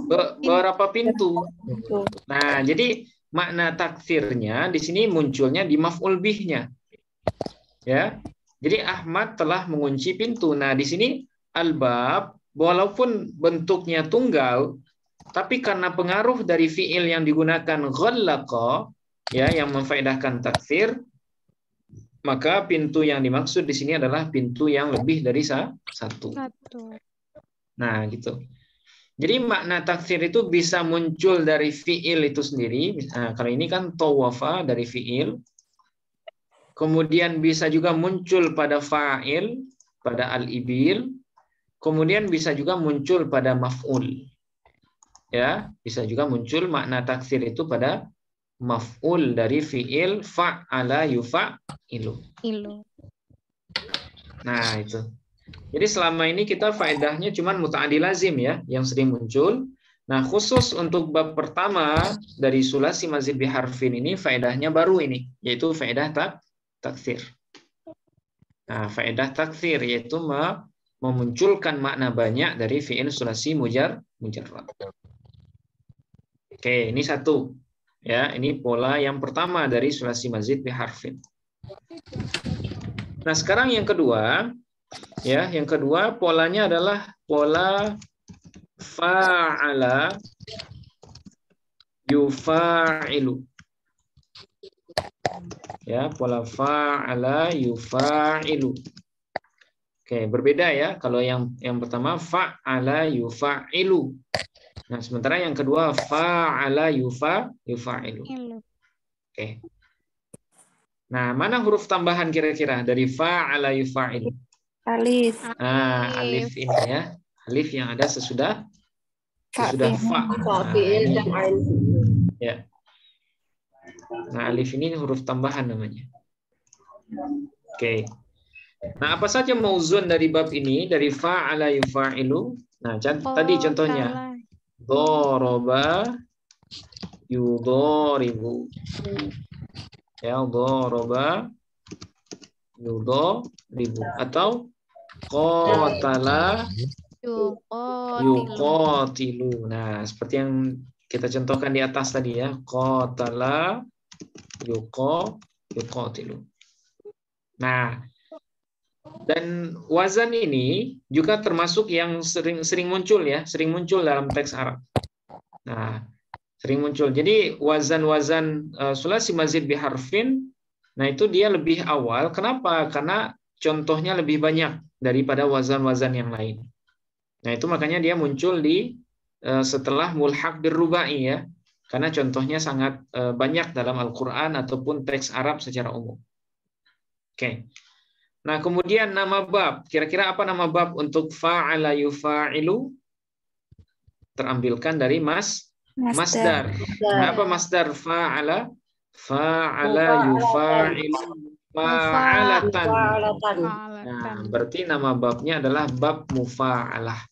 beberapa pintu. Nah, jadi makna takfirnya di sini munculnya di maf'ul bihnya. Ya. Jadi Ahmad telah mengunci pintu. Nah, di sini al-bab walaupun bentuknya tunggal, tapi karena pengaruh dari fiil yang digunakan ghallaqa ya yang memfaedahkan takfir, maka pintu yang dimaksud di sini adalah pintu yang lebih dari satu. Nah, gitu. Jadi makna takfir itu bisa muncul dari fiil itu sendiri. Nah, kalau ini kan tawafa dari fiil. Kemudian bisa juga muncul pada fa'il, pada al-ibil. Kemudian bisa juga muncul pada maf'ul. Ya, bisa juga muncul makna takfir itu pada maf'ul dari fiil fa'ala yufa'ilu. Nah, itu. Jadi selama ini kita faedahnya cuma muta'addi lazim ya, yang sering muncul. Nah, khusus untuk bab pertama dari sulasi mazid biharfin ini faedahnya baru ini, yaitu faedah takfir. Nah, faedah takfir yaitu memunculkan makna banyak dari fiil sulasi mujarrad. Oke, ini satu. Ya, ini pola yang pertama dari sulasi mazid biharfin. Nah, sekarang yang kedua, ya, yang kedua polanya adalah pola fa'ala yufa'ilu. Ya, pola fa'ala yufa'ilu. Oke, berbeda ya. Kalau yang pertama fa'ala yufa'ilu. Nah, sementara yang kedua fa'ala yufa'ilu. Oke. Nah, mana huruf tambahan kira-kira dari fa'ala yufa'ilu? Alif. Nah, alif ini ya. Alif yang ada sesudah fa. Nah, Fi'il dan ain. Ya. Nah, alif ini huruf tambahan namanya. Oke. Nah, apa saja mauzun dari bab ini? Dari fa'ala yufa'ilu. Nah, tadi contohnya. Doroba yudoribu. Ya, doroba yudoribu. Atau qatala yuqatilu. Nah, seperti yang kita contohkan di atas tadi ya. Qatala yuqatilu. Nah, dan wazan ini juga termasuk yang sering muncul ya, sering muncul dalam teks Arab. Nah, sering muncul. Jadi wazan-wazan sulasi mazid biharfin, nah itu dia lebih awal. Kenapa? Karena contohnya lebih banyak daripada wazan-wazan yang lain. Nah, itu makanya dia muncul di setelah mulhaq birrubai ya. Karena contohnya sangat banyak dalam Al-Qur'an ataupun teks Arab secara umum. Oke. Nah, kemudian nama bab. Kira-kira apa nama bab untuk fa'ala yufa'ilu? Terambilkan dari masdar. Kenapa masdar fa'ala? Fa'ala yufa'ilu fa'alatan. Nah, berarti nama babnya adalah bab mufa'alah.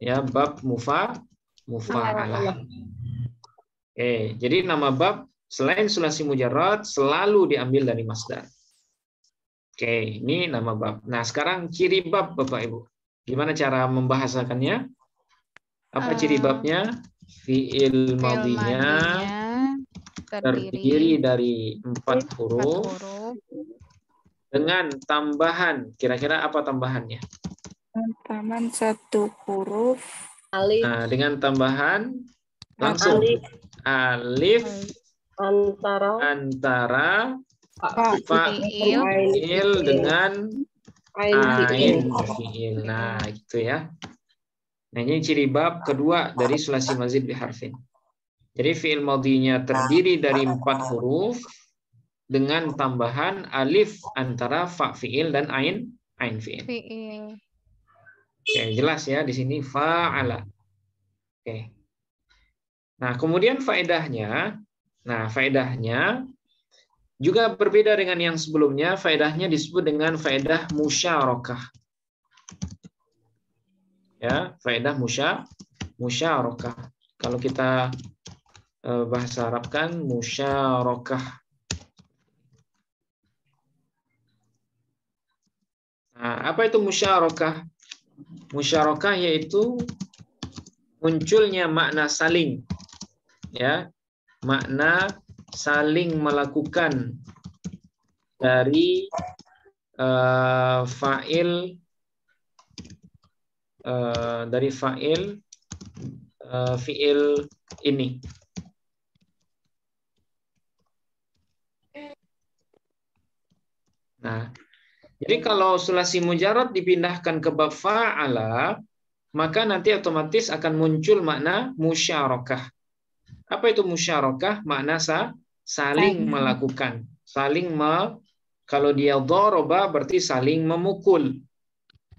Ya, bab mufa'alah. Oke, jadi nama bab selain sulasi mujarrad selalu diambil dari masdar. Oke, ini nama bab. Nah, sekarang ciri bab, Bapak Ibu. Gimana cara membahasakannya? Apa ciri babnya? Fi'il madhinya terdiri dari 4 huruf dengan tambahan. Kira-kira apa tambahannya? Tambahan 1 huruf. Alif. Nah, dengan tambahan langsung alif antara fa'il dengan ain fi'il. Nah, gitu ya. Nah, ini ciri bab kedua dari sulasi mazid biharfin. Jadi fi'il madhinya terdiri dari 4 huruf dengan tambahan alif antara fa fi'il dan ain fi'il. Oke, jelas ya di sini fa'ala. Oke. Nah, kemudian faedahnya. Nah, faedahnya juga berbeda dengan yang sebelumnya. Faedahnya disebut dengan faedah musyarakah. Ya, faedah musyarakah. Kalau kita bahasa Arabkan musyarakah. Nah, apa itu musyarakah? Musyarakah yaitu munculnya makna saling. Ya, makna saling melakukan dari fa'il fi'il ini. Nah, jadi kalau sulasi mujarrad dipindahkan ke bab fa'ala, maka nanti otomatis akan muncul makna musyarakah. Apa itu musyarakah? Makna saling melakukan. Kalau dia dhoroba berarti saling memukul.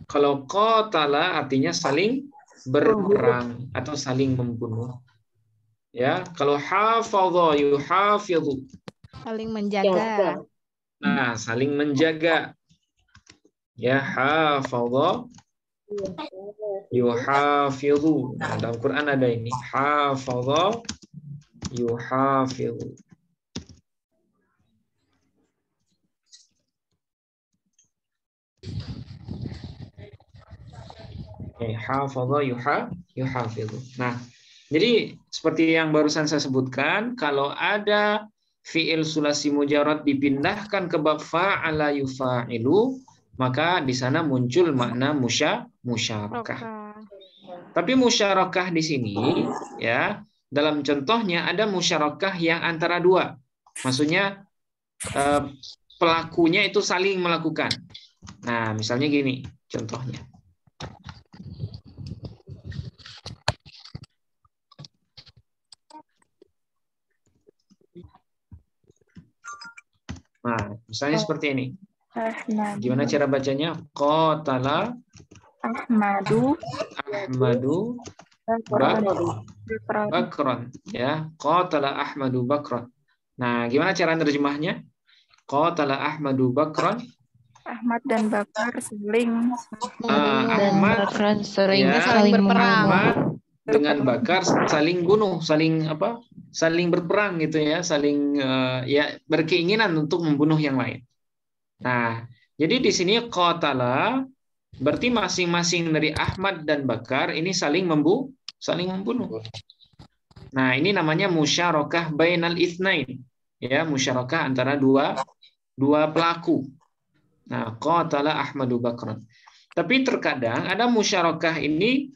Kalau qatala artinya saling berperang atau saling membunuh. Ya, kalau hafadha yuhafidhu, saling menjaga. Nah, saling menjaga. Ya, hafadha yuhafidhu. Nah, dalam Quran ada ini. Hafadha yuhafidhu. Hafadha yuhafidhu. Nah, jadi seperti yang barusan saya sebutkan, kalau ada fi'il sulasi mujarrad dipindahkan ke bab fa'ala yufa'ilu, maka di sana muncul makna musyarakah. Tapi musyarakah di sini ya, dalam contohnya ada musyarakah yang antara dua. Maksudnya pelakunya itu saling melakukan. Nah, misalnya gini contohnya. Nah, misalnya seperti ini. Gimana cara bacanya? Qatala Ahmadu Bakron. Ya, Qatala Ahmadu Bakron. Nah, gimana cara nerjemahnya? Qatala Ahmadu Bakron. Ahmad dan Bakar saling Ahmad ya, saling berperang. Ahmad dengan Bakar saling bunuh, saling apa? Saling berperang gitu ya, saling ya berkeinginan untuk membunuh yang lain. Nah, jadi di sini qatala berarti masing-masing dari Ahmad dan Bakar ini saling membunuh. Nah, ini namanya musyarakah bainal itsnain. Ya, musyarakah antara dua pelaku. Nah, qatala Ahmadu Bakran. Tapi terkadang ada musyarakah ini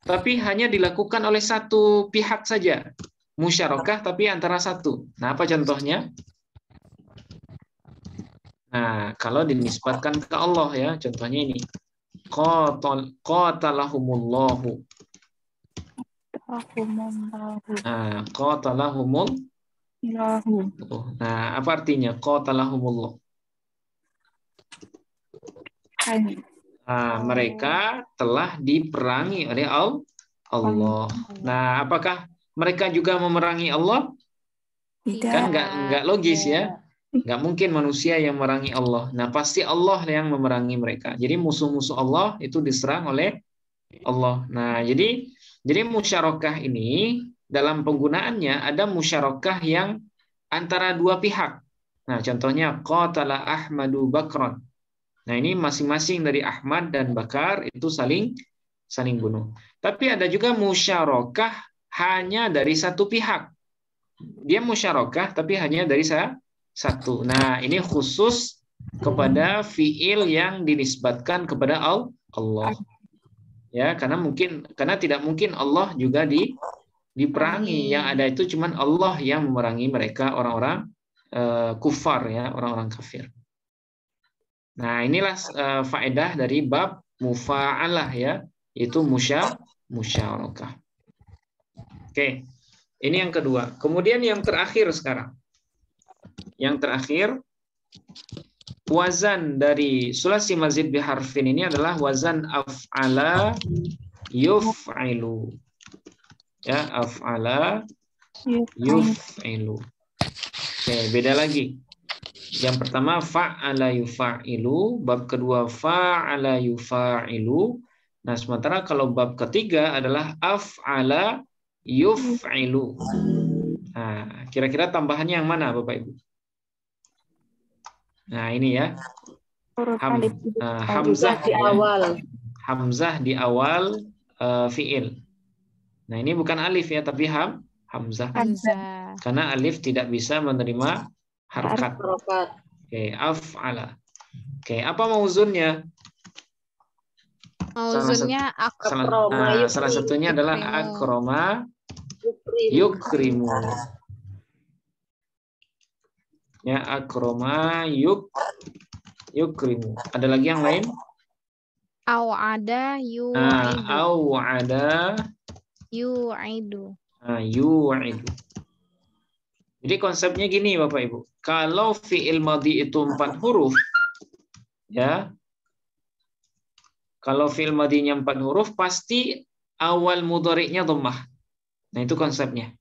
tapi hanya dilakukan oleh satu pihak saja. Musyarakah tapi antara satu. Nah, apa contohnya? Nah, kalau dinisbatkan ke Allah ya, contohnya ini. Qatalahumullahu. Nah, qatalahumullahu. Nah, apa artinya qatalahumullah? Nah, mereka telah diperangi oleh Allah. Nah, apakah mereka juga memerangi Allah? Kan nggak logis ya. Nggak mungkin manusia yang memerangi Allah. Nah, pasti Allah yang memerangi mereka. Jadi musuh-musuh Allah itu diserang oleh Allah. Nah, jadi musyarakah ini dalam penggunaannya ada musyarakah yang antara dua pihak. Nah, contohnya qatala Ahmadu Bakron. Nah, ini masing-masing dari Ahmad dan Bakar itu saling bunuh. Tapi ada juga musyarakah hanya dari satu pihak. Dia musyarakah tapi hanya dari satu. Nah, ini khusus kepada fiil yang dinisbatkan kepada Allah. Ya, karena tidak mungkin Allah juga diperangi. Yang ada itu cuman Allah yang memerangi mereka, orang-orang kufar ya, orang-orang kafir. Nah, inilah faedah dari bab mufa'alah ya, itu musyarakah. Oke. Ini yang kedua. Kemudian yang terakhir sekarang. Yang terakhir wazan dari sulasi mazid biharfin ini adalah wazan af'ala yuf'ilu. Ya, af'ala yuf'ilu. Oke, beda lagi. Yang pertama fa'ala yufa'ilu, bab kedua fa'ala yufa'ilu. Nah, sementara kalau bab ketiga adalah af'ala yuf'ilu. Nah, kira-kira tambahannya yang mana Bapak Ibu? Nah, ini ya. Hamzah di awal. Hamzah di awal fi'il. Nah, ini bukan alif ya, tapi hamzah. Karena alif tidak bisa menerima harkat. Oke, af'ala. Oke, apa mauzunnya? Mauzunnya salah satunya adalah akroma yukrimu. Ya, akroma yukrimu. Ada lagi yang lain? Au'ada yu'idu. Au'ada yu'idu. Yu'idu. Jadi konsepnya gini Bapak Ibu. Kalau fi'il madhi itu 4 huruf, ya. Kalau fi'il madhinya 4 huruf, pasti awal mudhari'nya dhammah. Nah, itu konsepnya.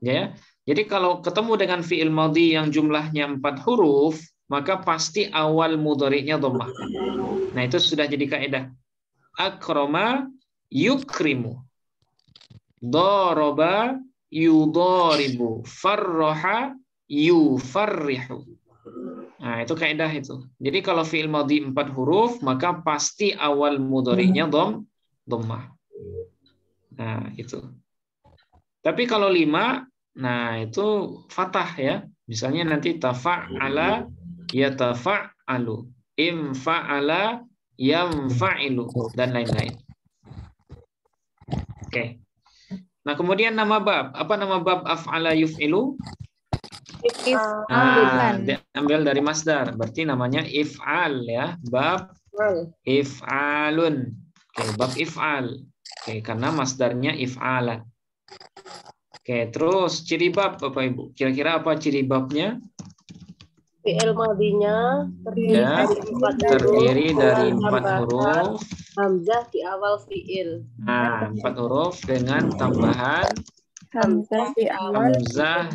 Ya. Jadi kalau ketemu dengan fi'il madhi yang jumlahnya 4 huruf, maka pasti awal mudhari'nya dhammah. Nah, itu sudah jadi kaidah. Akrama yukrimu. Daraba yudharibu, farraha yufarrihu. Nah, itu kaidah itu. Jadi kalau fi'il madhi 4 huruf, maka pasti awal mudhari'nya dhammah. Nah, itu. Tapi kalau 5, nah itu fathah ya. Misalnya nanti tafa'ala yatafa'alu, imfa'ala yamfa'ilu, dan lain-lain. Oke. Nah, kemudian nama bab. Apa nama bab af'ala yuf'ilu? If'alan. Diambil dari masdar. Berarti namanya if'al ya. Bab if'alun. Oke, bab if'al. Oke, karena masdarnya if'alan. Oke, terus ciri bab Bapak Ibu. Kira-kira apa ciri babnya? Fi'il madinya Terdiri dari 4 huruf. Hamzah di awal fi'il. Nah, 4 huruf dengan tambahan Hamzah di awal. hamzah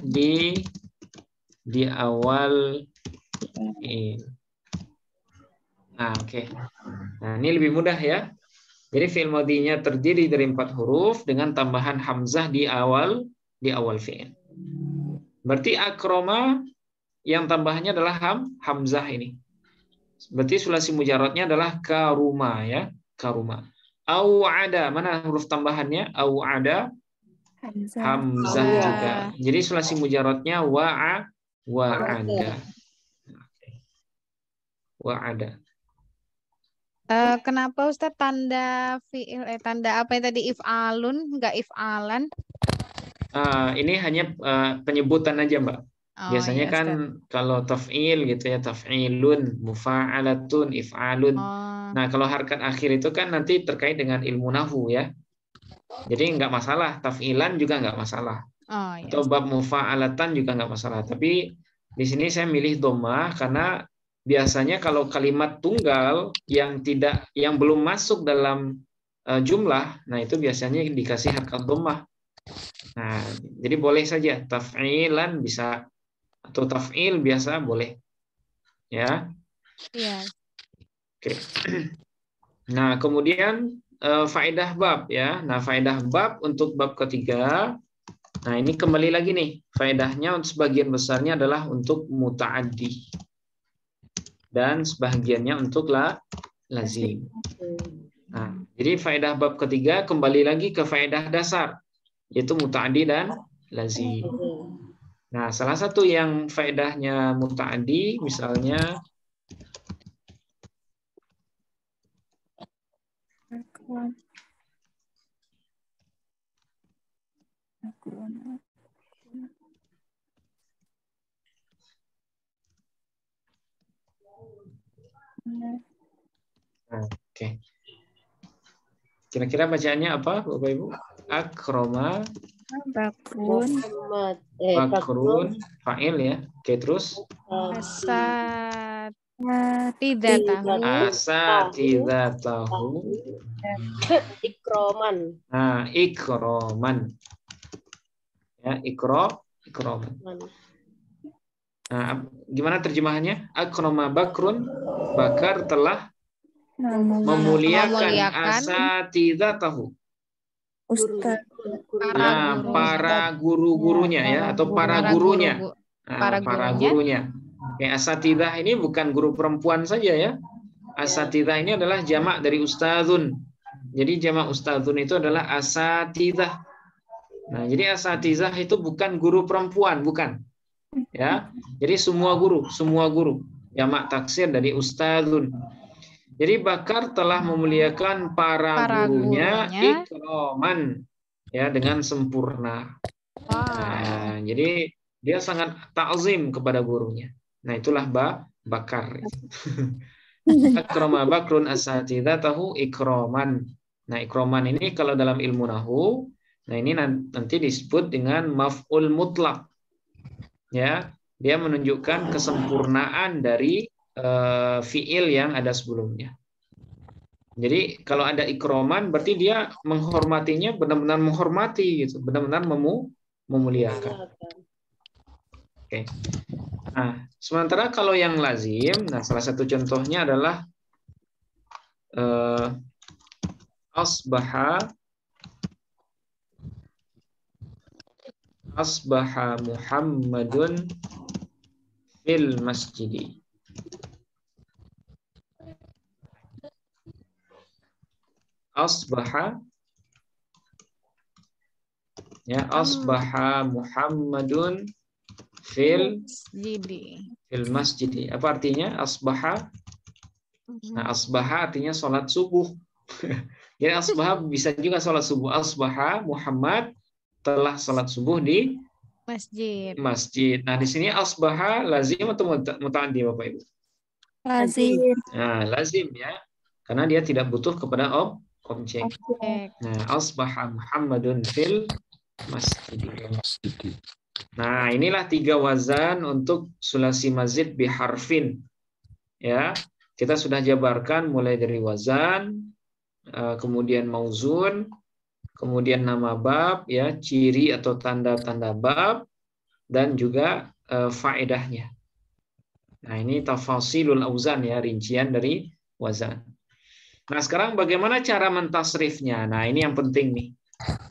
di awal fi'il. Nah, oke. Nah, ini lebih mudah ya. Jadi fi'il madinya terdiri dari 4 huruf dengan tambahan hamzah di awal fi'il. Berarti akroma yang tambahannya adalah hamzah ini. Berarti sulasi mujarradnya adalah karuma ya, karuma. Au ada, mana huruf tambahannya? Au ada hamzah juga. Jadi sulasi mujarradnya wa ada. Wa ada. Kenapa Ustadz tanda fi'il tanda apa yang tadi if'alun enggak if'alan? Ini hanya penyebutan aja, Mbak. Biasanya iya, kan kalau taf'il gitu ya, taf'ilun, mufa'alatun, if'alun. Nah, kalau harkat akhir itu kan nanti terkait dengan ilmu nahwu ya. Jadi nggak masalah, taf'ilan juga nggak masalah. Iya, Atau bab mufa'alatan juga nggak masalah. Tapi di sini saya milih dhammah karena biasanya kalau kalimat tunggal yang belum masuk dalam jumlah, nah itu biasanya dikasih harkat dhammah. Nah, jadi boleh saja taf'ilan bisa atau taf'il biasa boleh. Ya. Iya. Oke. Nah, kemudian faedah bab ya. Nah, faedah bab untuk bab ketiga. Nah, ini kembali lagi nih. Faedahnya untuk sebagian besarnya adalah untuk muta'addi. Dan sebagiannya untuk lazim. Nah, jadi faedah bab ketiga kembali lagi ke faedah dasar, yaitu muta'addi dan lazim. Nah, salah satu yang faedahnya muta'addi misalnya oke. Kira-kira bacaannya apa, Bapak Ibu? Akroma, bakrun, fa'il ya. Oke, terus? Asatidatahu. Ikroman. Nah, ikroman. Ya, ikroman. Nah, gimana terjemahannya? Akroma bakrun, bakar telah memuliakan asatidatahu. Nah, para guru-gurunya ya, atau para gurunya. Para gurunya. Ya, asatidah ini bukan guru perempuan saja ya. Asatidah ini adalah jamak dari ustadzun. Jadi jamak ustadzun itu adalah asatidah. Nah, jadi asatidah itu bukan guru perempuan, bukan. Ya. Jadi semua guru. Jamak taksir dari ustadzun. Jadi Bakar telah memuliakan para gurunya ikroman ya, dengan sempurna. Nah, jadi dia sangat ta'zim kepada gurunya. Nah, itulah Bakar. Akrama bakrun asatidatahu ikroman. Nah, ikroman ini kalau dalam ilmu nahwu, nah ini nanti disebut dengan maf'ul mutlak. Ya, dia menunjukkan kesempurnaan dari fiil yang ada sebelumnya. Jadi kalau ada ikroman berarti dia menghormatinya benar-benar menghormati gitu, benar-benar memuliakan. Oke. Nah, sementara kalau yang lazim, nah salah satu contohnya adalah asbaha Muhammadun fil masjidi. Asbaha Muhammadun fil masjidi. Apa artinya asbaha? Nah, asbaha artinya sholat subuh. Jadi asbaha bisa juga sholat subuh. Asbaha Muhammad telah sholat subuh di Masjid. Masjid. Nah, di sini asbaha lazim atau muta'addi Bapak Ibu? Lazim. Nah, lazim ya. Karena dia tidak butuh kepada objek. Oke. Nah, asbaha Muhammadun fil masjid. Nah, inilah 3 wazan untuk sulasi mazid biharfin. Ya, kita sudah jabarkan mulai dari wazan, kemudian mauzun, kemudian nama bab, ya, ciri atau tanda-tanda bab, dan juga faedahnya. Nah, ini tafasilul auzan ya, rincian dari wazan. Nah, sekarang bagaimana cara mentasrifnya? Nah, ini yang penting nih.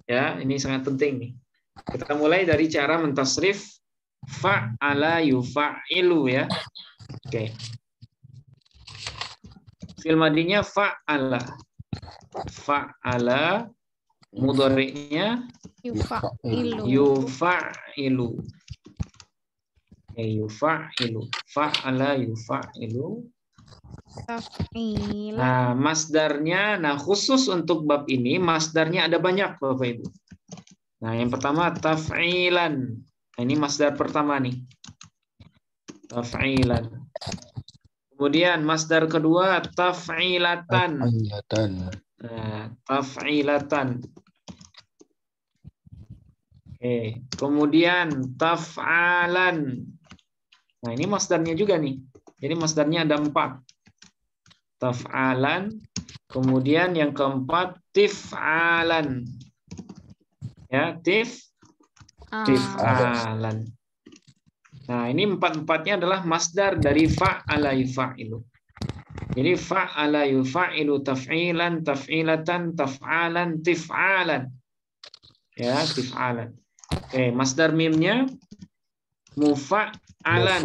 Ya, ini sangat penting nih. Kita mulai dari cara mentasrif fa'ala yufa'ilu ya. Oke. Fi'il madinya fa'ala. Fa'ala, mudhari'nya Yufa'ilu. yufa'ilu. Yufa'ilu. Fa'ala yufa'ilu. Taf'ila. Nah, masdarnya, nah khusus untuk bab ini, masdarnya ada banyak Bapak Ibu. Nah, yang pertama taf'ilan. Nah, ini masdar pertama nih. Taf'ilan. Kemudian masdar kedua taf'ilatan. Nah, taf'ilatan. Oke. Kemudian taf'alan. Nah, ini masdarnya juga nih. Jadi masdarnya ada 4. Taf'alan. Kemudian yang keempat tif'alan. Ya, tif'alan. Nah, ini 4-4-nya adalah masdar dari fa'ala yufa'ilu. Jadi fa'ala yufa'ilu taf'ilan, taf'ilatan, taf'alan, tif'alan. Ya, tif'alan. Oke, masdar mimnya mufa'alan.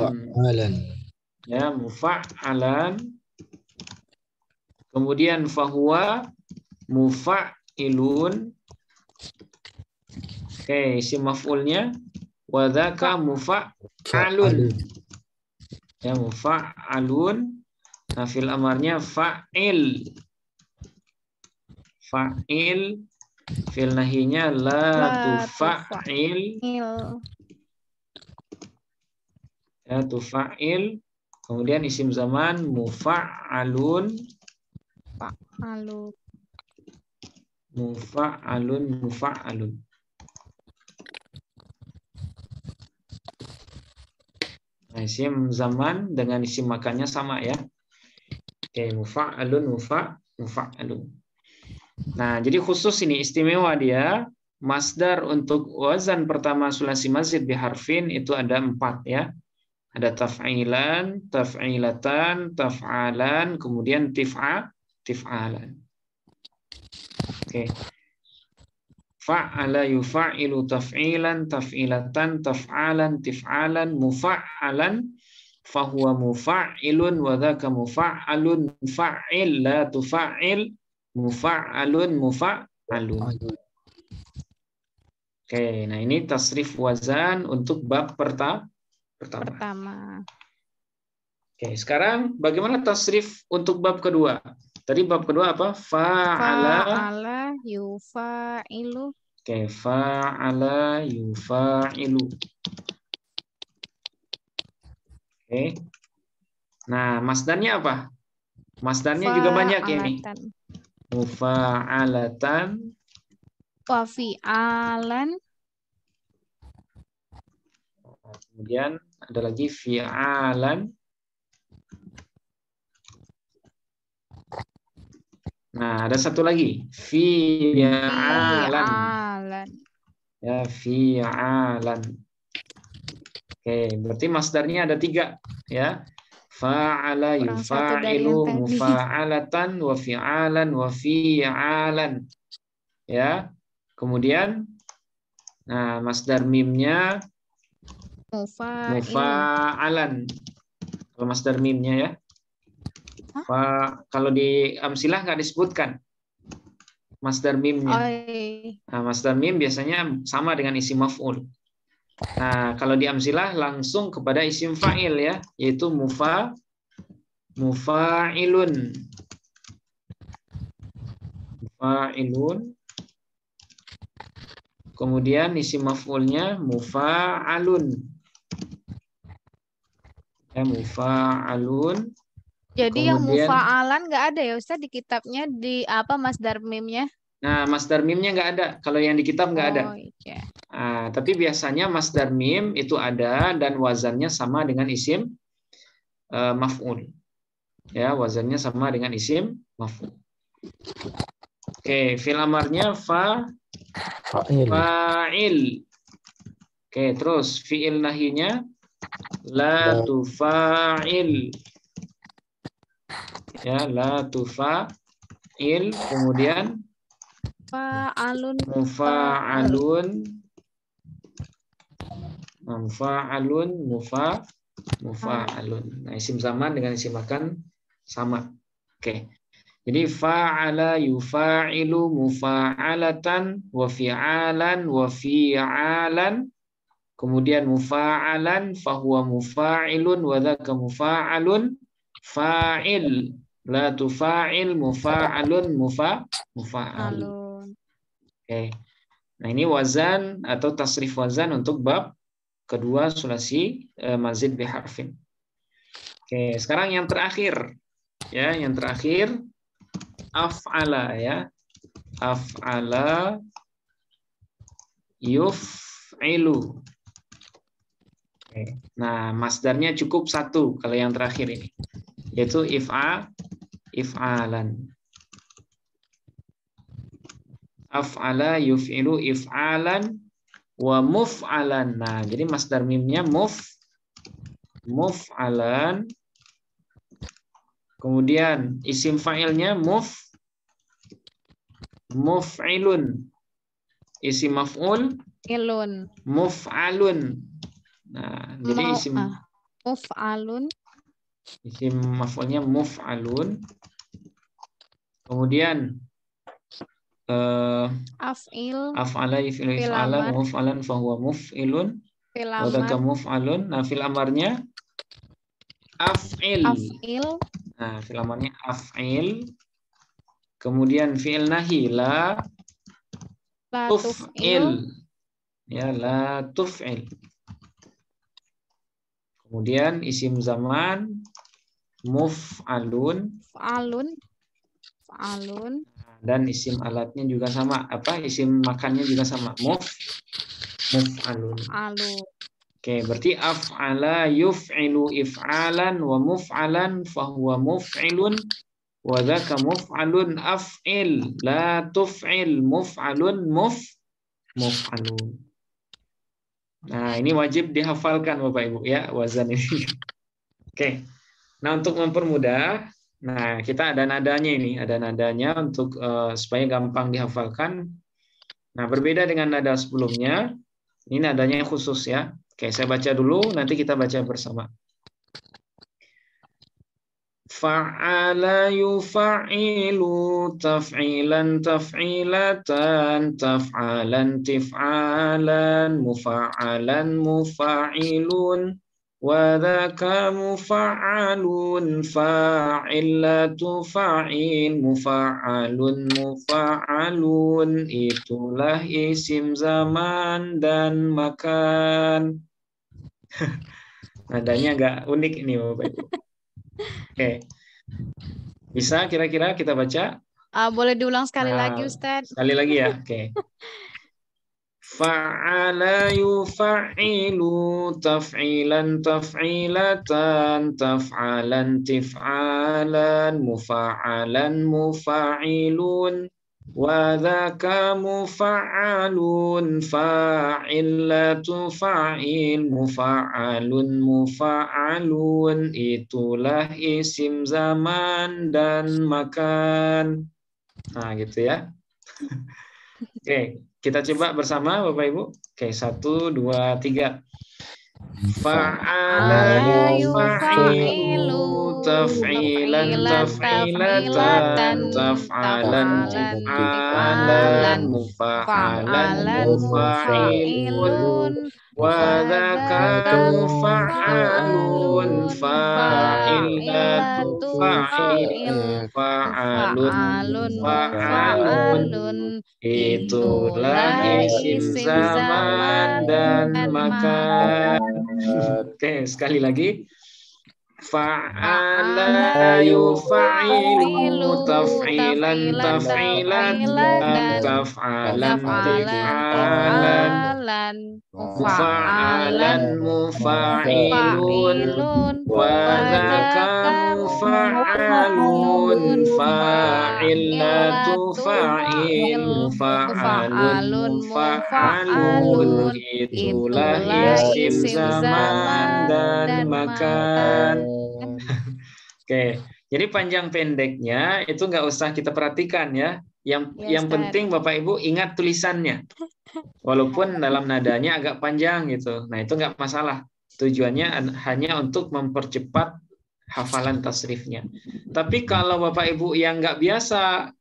Ya, mufa'alan. Kemudian fahuwa mufa'ilun. Oke, isim maf'ulnya wadzaka mufa'alun. Ya, mufa'alun. Nah, fil amarnya fa'il. Fa'il. Fil nahinya la tufa'il. Ya, tufa'il. Kemudian isim zaman mufa'alun. Mufa'alun. Nah, isim zaman dengan isim makannya sama ya. Oke, mufa'alun, mufa'alun. Nah, jadi khusus ini istimewa dia. Masdar untuk wazan pertama sulasi mazid biharfin itu ada 4 ya. Ada taf'ilan, taf'ilatan, taf'alan, kemudian tif'alan. Oke. Fa'ala yufa'ilu taf'ilan, taf'ilatan, taf'alan, tif'alan, mufa'alan, fahuwa mufa'ilun, wa dhaka mufa'alun, fa'il, la tufa'il, mufa'alun, mufa'alun. Oke, nah ini tasrif wazan untuk bab pertama. Oke, sekarang bagaimana tasrif untuk bab kedua? Tadi bab kedua apa? Fa'ala yufa'ilu. Oke, fa'ala yufa'ilu. Oke. Nah, masdarnya apa? Masdarnya juga banyak ini. Mufa'alatan. Wa fi'alan. Kemudian ada lagi fi'alan. Nah, ada satu lagi. Fi'alan. Ya, fi'alan. Oke, berarti masdarnya ada 3 ya. Fa'ala yufa'ilu mufa'alatan wa fi'alan wa fi'alan. Ya. Kemudian nah, masdar mimnya mufa'alan. Kalau masdar mimnya ya. Kalau di amsilah nggak disebutkan masdar mimnya. Nah, masdar mim biasanya sama dengan isim maf'ul. Nah, kalau di amsilah langsung kepada isim fa'il ya, yaitu mufa'ilun. Mufa'ilun. Kemudian isim maf'ulnya mufa'alun. Ya, mufa'alun. Jadi yang Kemudian, mufa'alan nggak ada ya Ustaz di kitabnya, di apa masdar mimnya? nah, masdar mimnya nggak ada. Kalau yang di kitab nggak ada. Oh iya. Nah, tapi biasanya masdar mim itu ada dan wazannya sama dengan isim maf'ul. Ya, wazannya sama dengan isim maf'ul. Oke, fi'il amarnya fa'il. Oke, terus fi'il nahinya la tufa'il. Ya, la tufa'il. Kemudian Fa'alun. mufa'alun. Mufa'alun. Nah, isim zaman dengan isim makan sama. Oke. Jadi fa'ala yufa'ilu mufa'alatan wa fi'alan wa fi'alan. Kemudian mufa'alan fahuwa mufa'ilun wa dzaka mufa'alun fa'il. La tufa'il mufa'alun mufa'alun. Oke. Nah, ini wazan atau tasrif wazan untuk bab kedua sulasi mazid biharfin. Oke, sekarang yang terakhir. Ya, yang terakhir af'ala ya. Af'ala yuf'ilu. Oke. Nah, masdarnya cukup satu kalau yang terakhir ini. Yaitu if'alan. Af'ala yuf'ilu if'alan wa muf'alan. Nah, jadi masdar mimnya muf'alan. Kemudian isim fa'ilnya muf'ilun. Isim maf'ul muf'alun. Nah, jadi isim muf'alun. Isim maf'ulnya muf'alun. Kemudian af'ala yuf'ilu if'alan wa muf'alan fahuwa muf'ilun wa dzaka muf'alun. Nah, fil amarnya af'il. Nah, fil amarnya af'il. Kemudian fi'il nahi la tuf'il. Ya, la tuf'il. Kemudian isim zaman muf'alun. Dan isim alatnya juga sama. Isim makannya juga sama. Muf'alun. Oke, berarti af'ala yuf'ilu if'alan wa muf'alan fahuwa muf'ilun wa dzaka muf'alun af'il la tuf'il muf'alun muf'alun. Nah, ini wajib dihafalkan Bapak Ibu ya, wazan ini. Oke. Nah, untuk mempermudah, nah kita ada nadanya ini, ada nadanya untuk supaya gampang dihafalkan. Nah, berbeda dengan nada sebelumnya, ini nadanya khusus ya. Oke, saya baca dulu, nanti kita baca bersama. Fa'ala yufa'ilu taf'ilan taf'ilatan taf'alan tif'alan mufa'alan mufa'ilun wa dzaka mufa'alun fa'ilatu fa'il mufa'alun mufa'alun. Itulah isim zaman dan makan. Nadanya agak unik ini Bapak Ibu. Oke. Bisa kira-kira kita baca? Boleh diulang sekali lagi Ustaz. Sekali lagi ya. Oke. Fa'ala yufa'ilu taf'ilan taf'ilatan taf'alan tif'alan mufa'alan mufa'ilun wa dzaka mufa'alun fa'ilatu fa'il mufa'alun mufa'alun. Itulah isim zaman dan makan. Nah, gitu ya. Oke, kita coba bersama Bapak Ibu. Oke, 1, 2, 3. Fa'ala yufa'ilu taf'ilan taf'ilatan taf'alan tif'alan mufa'alan mufa'ilun wa dzaka mufa'alun fa'ilatu fa'il fa'alun fa'alun Itulah isim zaman dan makan. Oke, sekali lagi. Fa'ala yufa'ilu taf'ilan taf'ilatan taf'alan tif'alan mufa'alan mufa'ilun wa dzaka mufa'alun fa'ilatu fa'il mufa'alun mufa'alun itulah isim zaman dan makan. Oke, jadi panjang pendeknya itu nggak usah kita perhatikan ya. Yang penting Bapak Ibu ingat tulisannya. Walaupun dalam nadanya agak panjang gitu. Nah, itu nggak masalah. Tujuannya hanya untuk mempercepat hafalan tasrifnya. Tapi kalau Bapak Ibu yang nggak biasa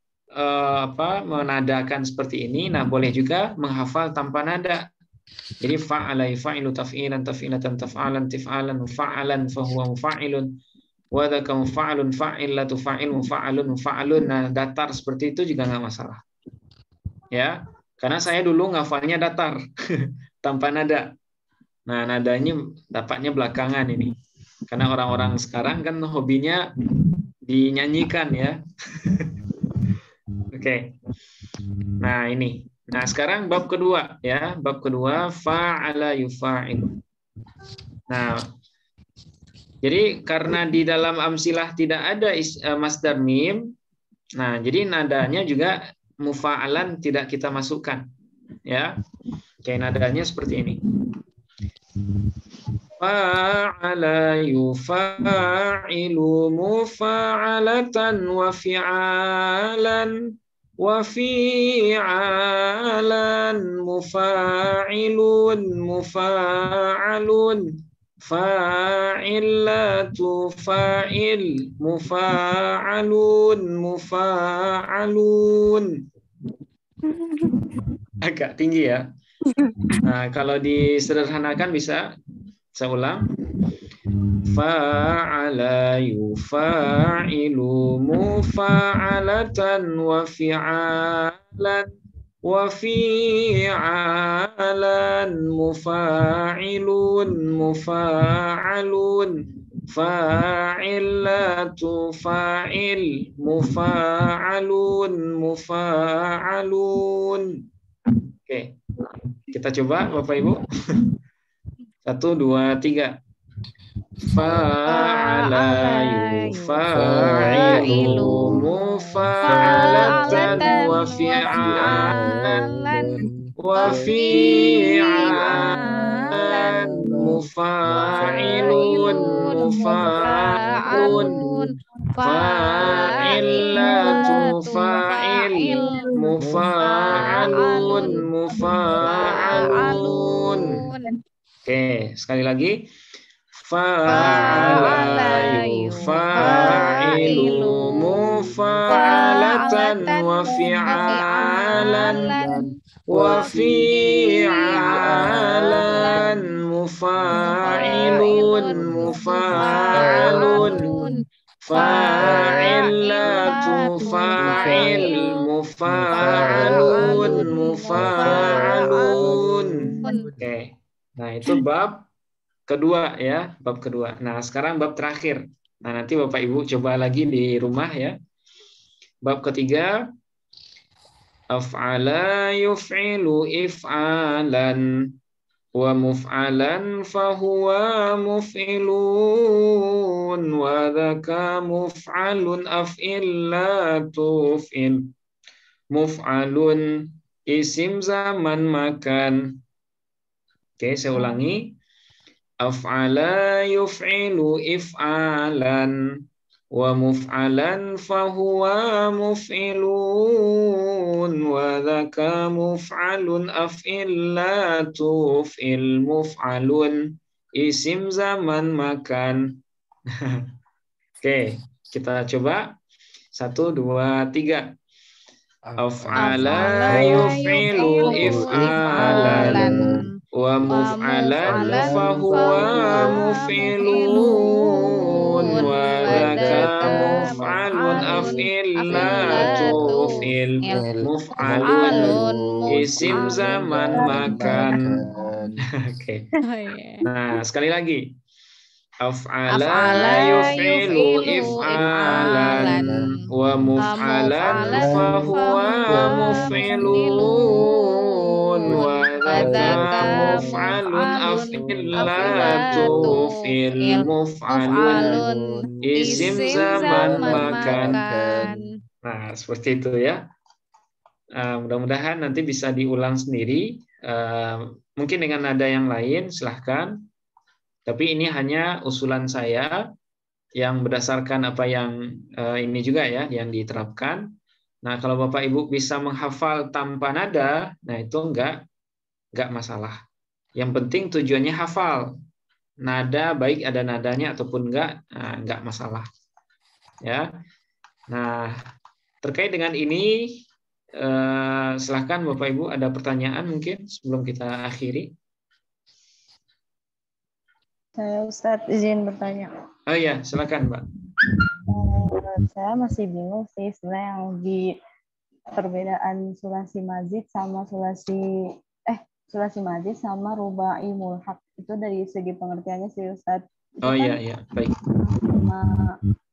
menadakan seperti ini, nah boleh juga menghafal tanpa nada. Jadi fa'ala yufa'ilu taf'ilan taf'ilatan taf'alan tif'alan mufa'alan fahuwa mufa'ilun wa dzaka mufa'alun fa'ilatu fa'il mufa'alun mufa'alun. Nah, datar seperti itu juga nggak masalah. Ya, karena saya dulu ngafalnya datar tanpa nada. Nah, nadanya dapatnya belakangan ini. Karena orang-orang sekarang kan hobinya dinyanyikan ya. Oke. Nah, ini. Nah, sekarang bab kedua ya. Bab kedua fa'ala yufa'ilu. Nah, jadi karena di dalam amsilah tidak ada masdar mim, nah jadi nadanya juga mufa'alan tidak kita masukkan. Ya. Kayak nadanya seperti ini. Fa'ala yufa'ilu mufa'alatan wa fi'alan wa fi'alan mufa'ilun mufa'alun fa'ilatu fa'il mufa'alun mufa'alun. Agak tinggi ya. Nah, kalau disederhanakan bisa saya ulang. Fa'ala yufa'ilu mufa'alatan wa fi'alan wa fi'alan mufa'ilun mufa'alun fa'ilatu fa'il mufa'alun mufa'alun. Oke. Kita coba Bapak Ibu. 1, 2, 3. Fa'ala yufa'ilu mufa'alatan wa fi'alan wa fi'alan mufa'ilun mufa'alun fa'ilatu fa'il mufa'alun mufa'alun. Oke, sekali lagi. Fa'ala yufa'ilu mufa'alatan wa fi'alan wa fi'alan mufa'ilun mufa'alun fa'ilatu fa'il mufa'alun mufa'alun. Oke. Nah, itu bab kedua ya, bab kedua. Nah, sekarang bab terakhir. Nah, nanti Bapak Ibu coba lagi di rumah ya. Bab ketiga, af'ala yuf'ilu if'alan wa muf'alan fahuwa muf'ilun wa dzaka muf'alun af'il tuf'il muf'alun isim zaman makan. Oke, saya ulangi. Af'ala yuf'ilu if'alan wa muf'alan fahuwa muf'ilun wa dzaka muf'alun af'il tuf'il muf'alun isim zaman makan. Oke, kita coba. 1, 2, 3. Af'ala yuf'ilu if'alan wa muf'alan fahuwa muf'ilun wadaka muf'alun af'illatu fil muf'alun isim zaman makan. Oke. Nah, sekali lagi. Af'ala yuf'ilu if'alan wa muf'alan fahuwa muf'ilun wa dzaka muf'alun af'illatu fil muf'alun isim zaman makan. Nah, seperti itu ya. Mudah-mudahan nanti bisa diulang sendiri. Mungkin dengan nada yang lain, silahkan. Tapi ini hanya usulan saya yang berdasarkan apa yang ini juga ya, yang diterapkan. Nah, kalau Bapak Ibu bisa menghafal tanpa nada, nah itu enggak masalah. Yang penting tujuannya hafal. Nada baik ada nadanya ataupun enggak masalah. Ya. Nah, terkait dengan ini silahkan Bapak Ibu ada pertanyaan mungkin sebelum kita akhiri. Saya Ustadz izin bertanya. Oh iya, silakan Mbak. Saya masih bingung sih sebenarnya yang di perbedaan sulasi mazid sama sulasi mazid sama rubai mulhaq itu dari segi pengertiannya sih Ustadz. Itu oh iya, baik.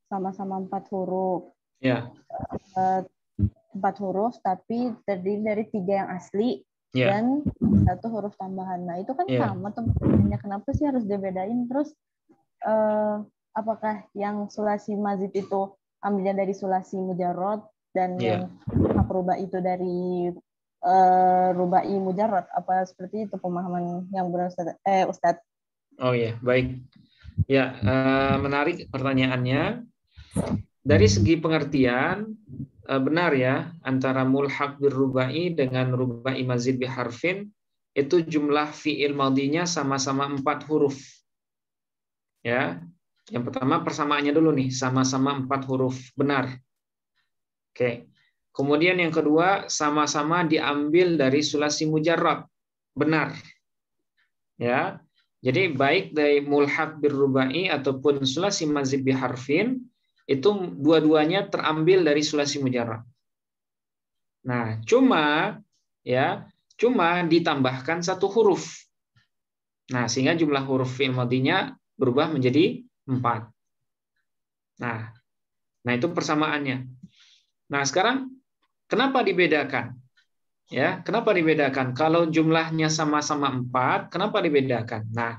Sama-sama 4 huruf. Ya. 4 huruf tapi terdiri dari 3 yang asli. Yeah. Dan 1 huruf tambahan. Nah itu kan sama tuh pertanyaannya, kenapa sih harus dibedain? Terus apakah yang sulasi mazid itu ambilnya dari sulasi mujarrad dan yang hak rubai itu dari rubai mujarrad? Apa seperti itu pemahaman yang benar Ustadz? Oh iya, baik. Ya, menarik pertanyaannya. Dari segi pengertian benar ya, antara mulhaq birrubai dengan rubai mazid biharfin itu jumlah fi'il madhinya sama-sama 4 huruf. Ya. Yang pertama persamaannya dulu nih, sama-sama 4 huruf, benar. Oke. Kemudian yang kedua sama-sama diambil dari sulasi mujarrad. Benar. Ya. Jadi baik dari mulhaq birrubai ataupun sulasi mazid biharfin itu dua-duanya terambil dari sulasi mujarrad. Nah, cuma ditambahkan 1 huruf. Nah, sehingga jumlah huruf fi'il madhinya berubah menjadi 4. Nah, itu persamaannya. Nah, sekarang kenapa dibedakan? Ya, kenapa dibedakan? Kalau jumlahnya sama-sama 4, kenapa dibedakan? Nah,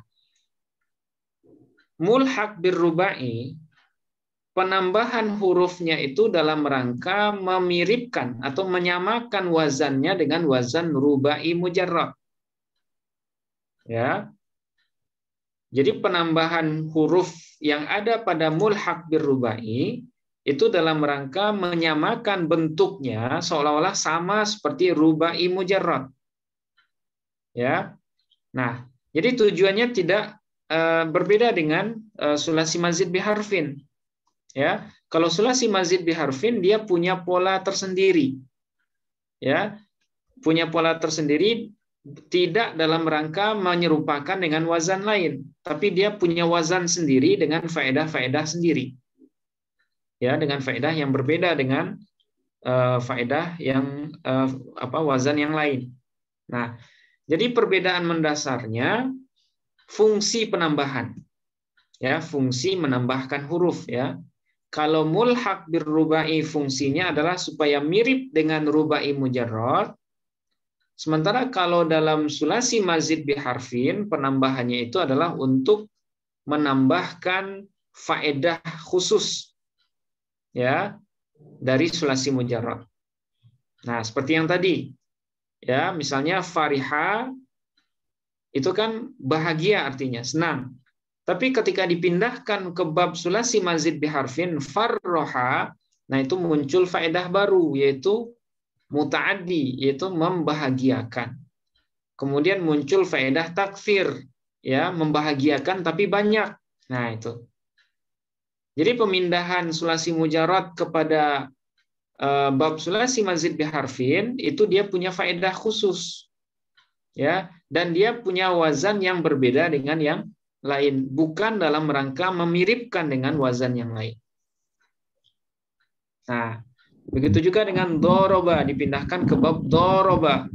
mulhaq birrubai penambahan hurufnya itu dalam rangka memiripkan atau menyamakan wazannya dengan wazan rubai mujarrad. Ya. Jadi penambahan huruf yang ada pada mulhaq birrubai itu dalam rangka menyamakan bentuknya seolah-olah sama seperti rubai mujarrad. Ya. Nah, jadi tujuannya tidak berbeda dengan sulasi mazid biharfin. Ya, kalau sulasi mazid biharfin dia punya pola tersendiri. Ya, punya pola tersendiri tidak dalam rangka menyerupakan dengan wazan lain, tapi dia punya wazan sendiri dengan faedah-faedah sendiri. Ya, dengan faedah yang berbeda dengan faedah yang wazan yang lain. Nah, jadi perbedaan mendasarnya fungsi penambahan. Ya, fungsi menambahkan huruf ya. Kalau mulhaq birrubai fungsinya adalah supaya mirip dengan rubai mujarrad. Sementara kalau dalam sulasi mazid biharfin penambahannya itu adalah untuk menambahkan faedah khusus ya dari sulasi mujarrad. Nah, seperti yang tadi. Ya, misalnya fariha itu kan bahagia artinya, senang. Tapi ketika dipindahkan ke bab sulasi mazid biharfin farroha, nah itu muncul faedah baru yaitu muta'addi, yaitu membahagiakan. Kemudian muncul faedah takfir, ya membahagiakan tapi banyak. Nah itu. Jadi pemindahan sulasi mujarrad kepada bab sulasi mazid biharfin itu dia punya faedah khusus, ya, dan dia punya wazan yang berbeda dengan yang lain, bukan dalam rangka memiripkan dengan wazan yang lain. Nah, begitu juga dengan doroba, dipindahkan ke bab doroba.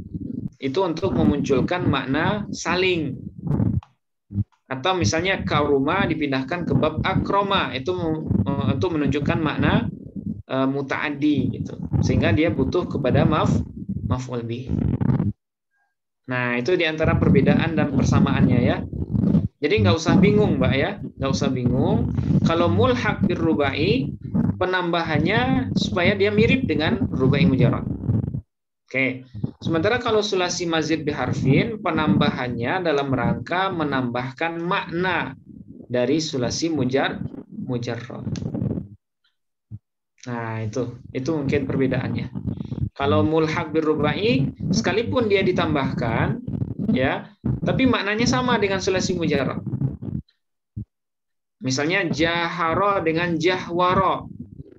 Itu untuk memunculkan makna saling. Atau misalnya karuma dipindahkan ke bab akroma, itu untuk menunjukkan makna muta'addi gitu. Sehingga dia butuh kepada maf'ul bih. Nah, itu diantara perbedaan dan persamaannya ya. Jadi nggak usah bingung, Mbak ya. Nggak usah bingung. Kalau mulhaq bir rubai, penambahannya supaya dia mirip dengan rubai mujarrad. Oke. Sementara kalau sulasi mazid biharfin, penambahannya dalam rangka menambahkan makna dari sulasi mujarrad. Nah, itu mungkin perbedaannya. Kalau mulhaq bir rubai, sekalipun dia ditambahkan, ya, tapi maknanya sama dengan sulasi mujarrad. Misalnya jahara dengan jahwara,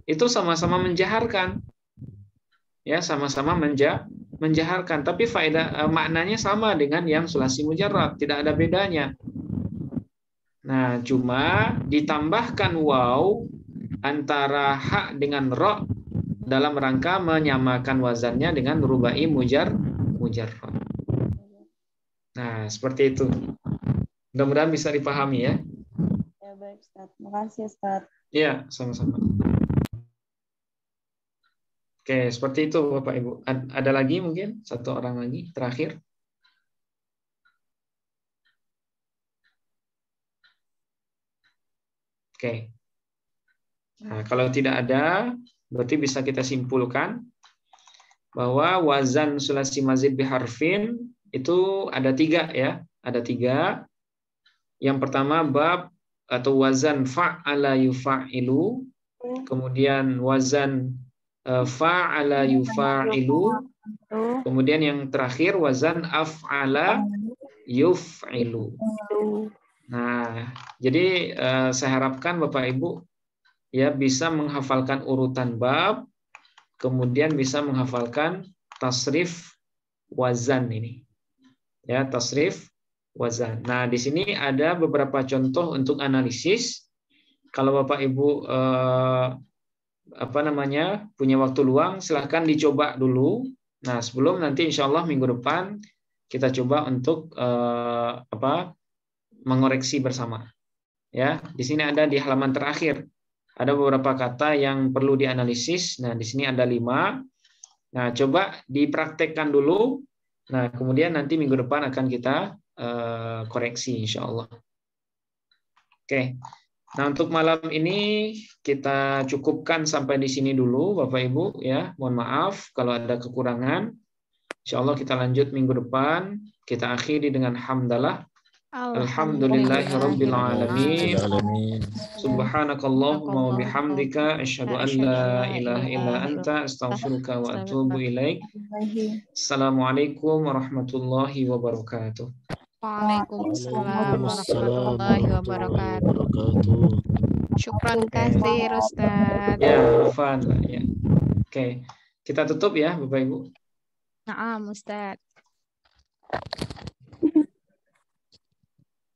itu sama-sama menjaharkan. Ya, sama-sama menjaharkan, tapi faedah maknanya sama dengan yang sulasi mujarrad, tidak ada bedanya. Nah, cuma ditambahkan waw antara ha dengan ro dalam rangka menyamakan wazannya dengan rubai mujarrad. Nah, seperti itu. Mudah-mudahan bisa dipahami ya. Ya baik Ustaz. Makasih Ustaz. Ya, sama-sama. Oke, seperti itu Bapak Ibu. Ada lagi mungkin? Satu orang lagi, terakhir. Oke. Nah, kalau tidak ada, berarti bisa kita simpulkan bahwa wazan sulasi mazid biharfin itu ada 3 ya. Ada 3. Yang pertama bab atau wazan fa'ala yufa'ilu. Kemudian wazan fa'ala yufa'ilu. Kemudian yang terakhir wazan af'ala yuf'ilu. Nah, jadi saya harapkan Bapak Ibu ya bisa menghafalkan urutan bab, kemudian bisa menghafalkan tasrif wazan ini. Ya, tasrif wazan. Nah, di sini ada beberapa contoh untuk analisis. Kalau Bapak Ibu punya waktu luang, silahkan dicoba dulu. Nah, sebelum nanti insya Allah minggu depan kita coba untuk mengoreksi bersama. Ya, di sini ada di halaman terakhir ada beberapa kata yang perlu dianalisis. Nah, di sini ada 5. Nah, coba dipraktekkan dulu. Nah, kemudian nanti minggu depan akan kita koreksi insya Allah. Oke. Nah, untuk malam ini kita cukupkan sampai di sini dulu Bapak Ibu ya. Mohon maaf kalau ada kekurangan. Insya Allah kita lanjut minggu depan. Kita akhiri dengan hamdalah. Alhamdulillahirabbil alamin. Subhanakallahumma wa bihamdika asyhadu an la ilaha illa anta astaghfiruka wa atubu ilaik. Assalamualaikum warahmatullahi wabarakatuh. Waalaikumsalam warahmatullahi wabarakatuh. Syukran katsir Ustaz. Ya, afan ya. Oke, kita tutup ya Bapak Ibu. Naam Ustaz.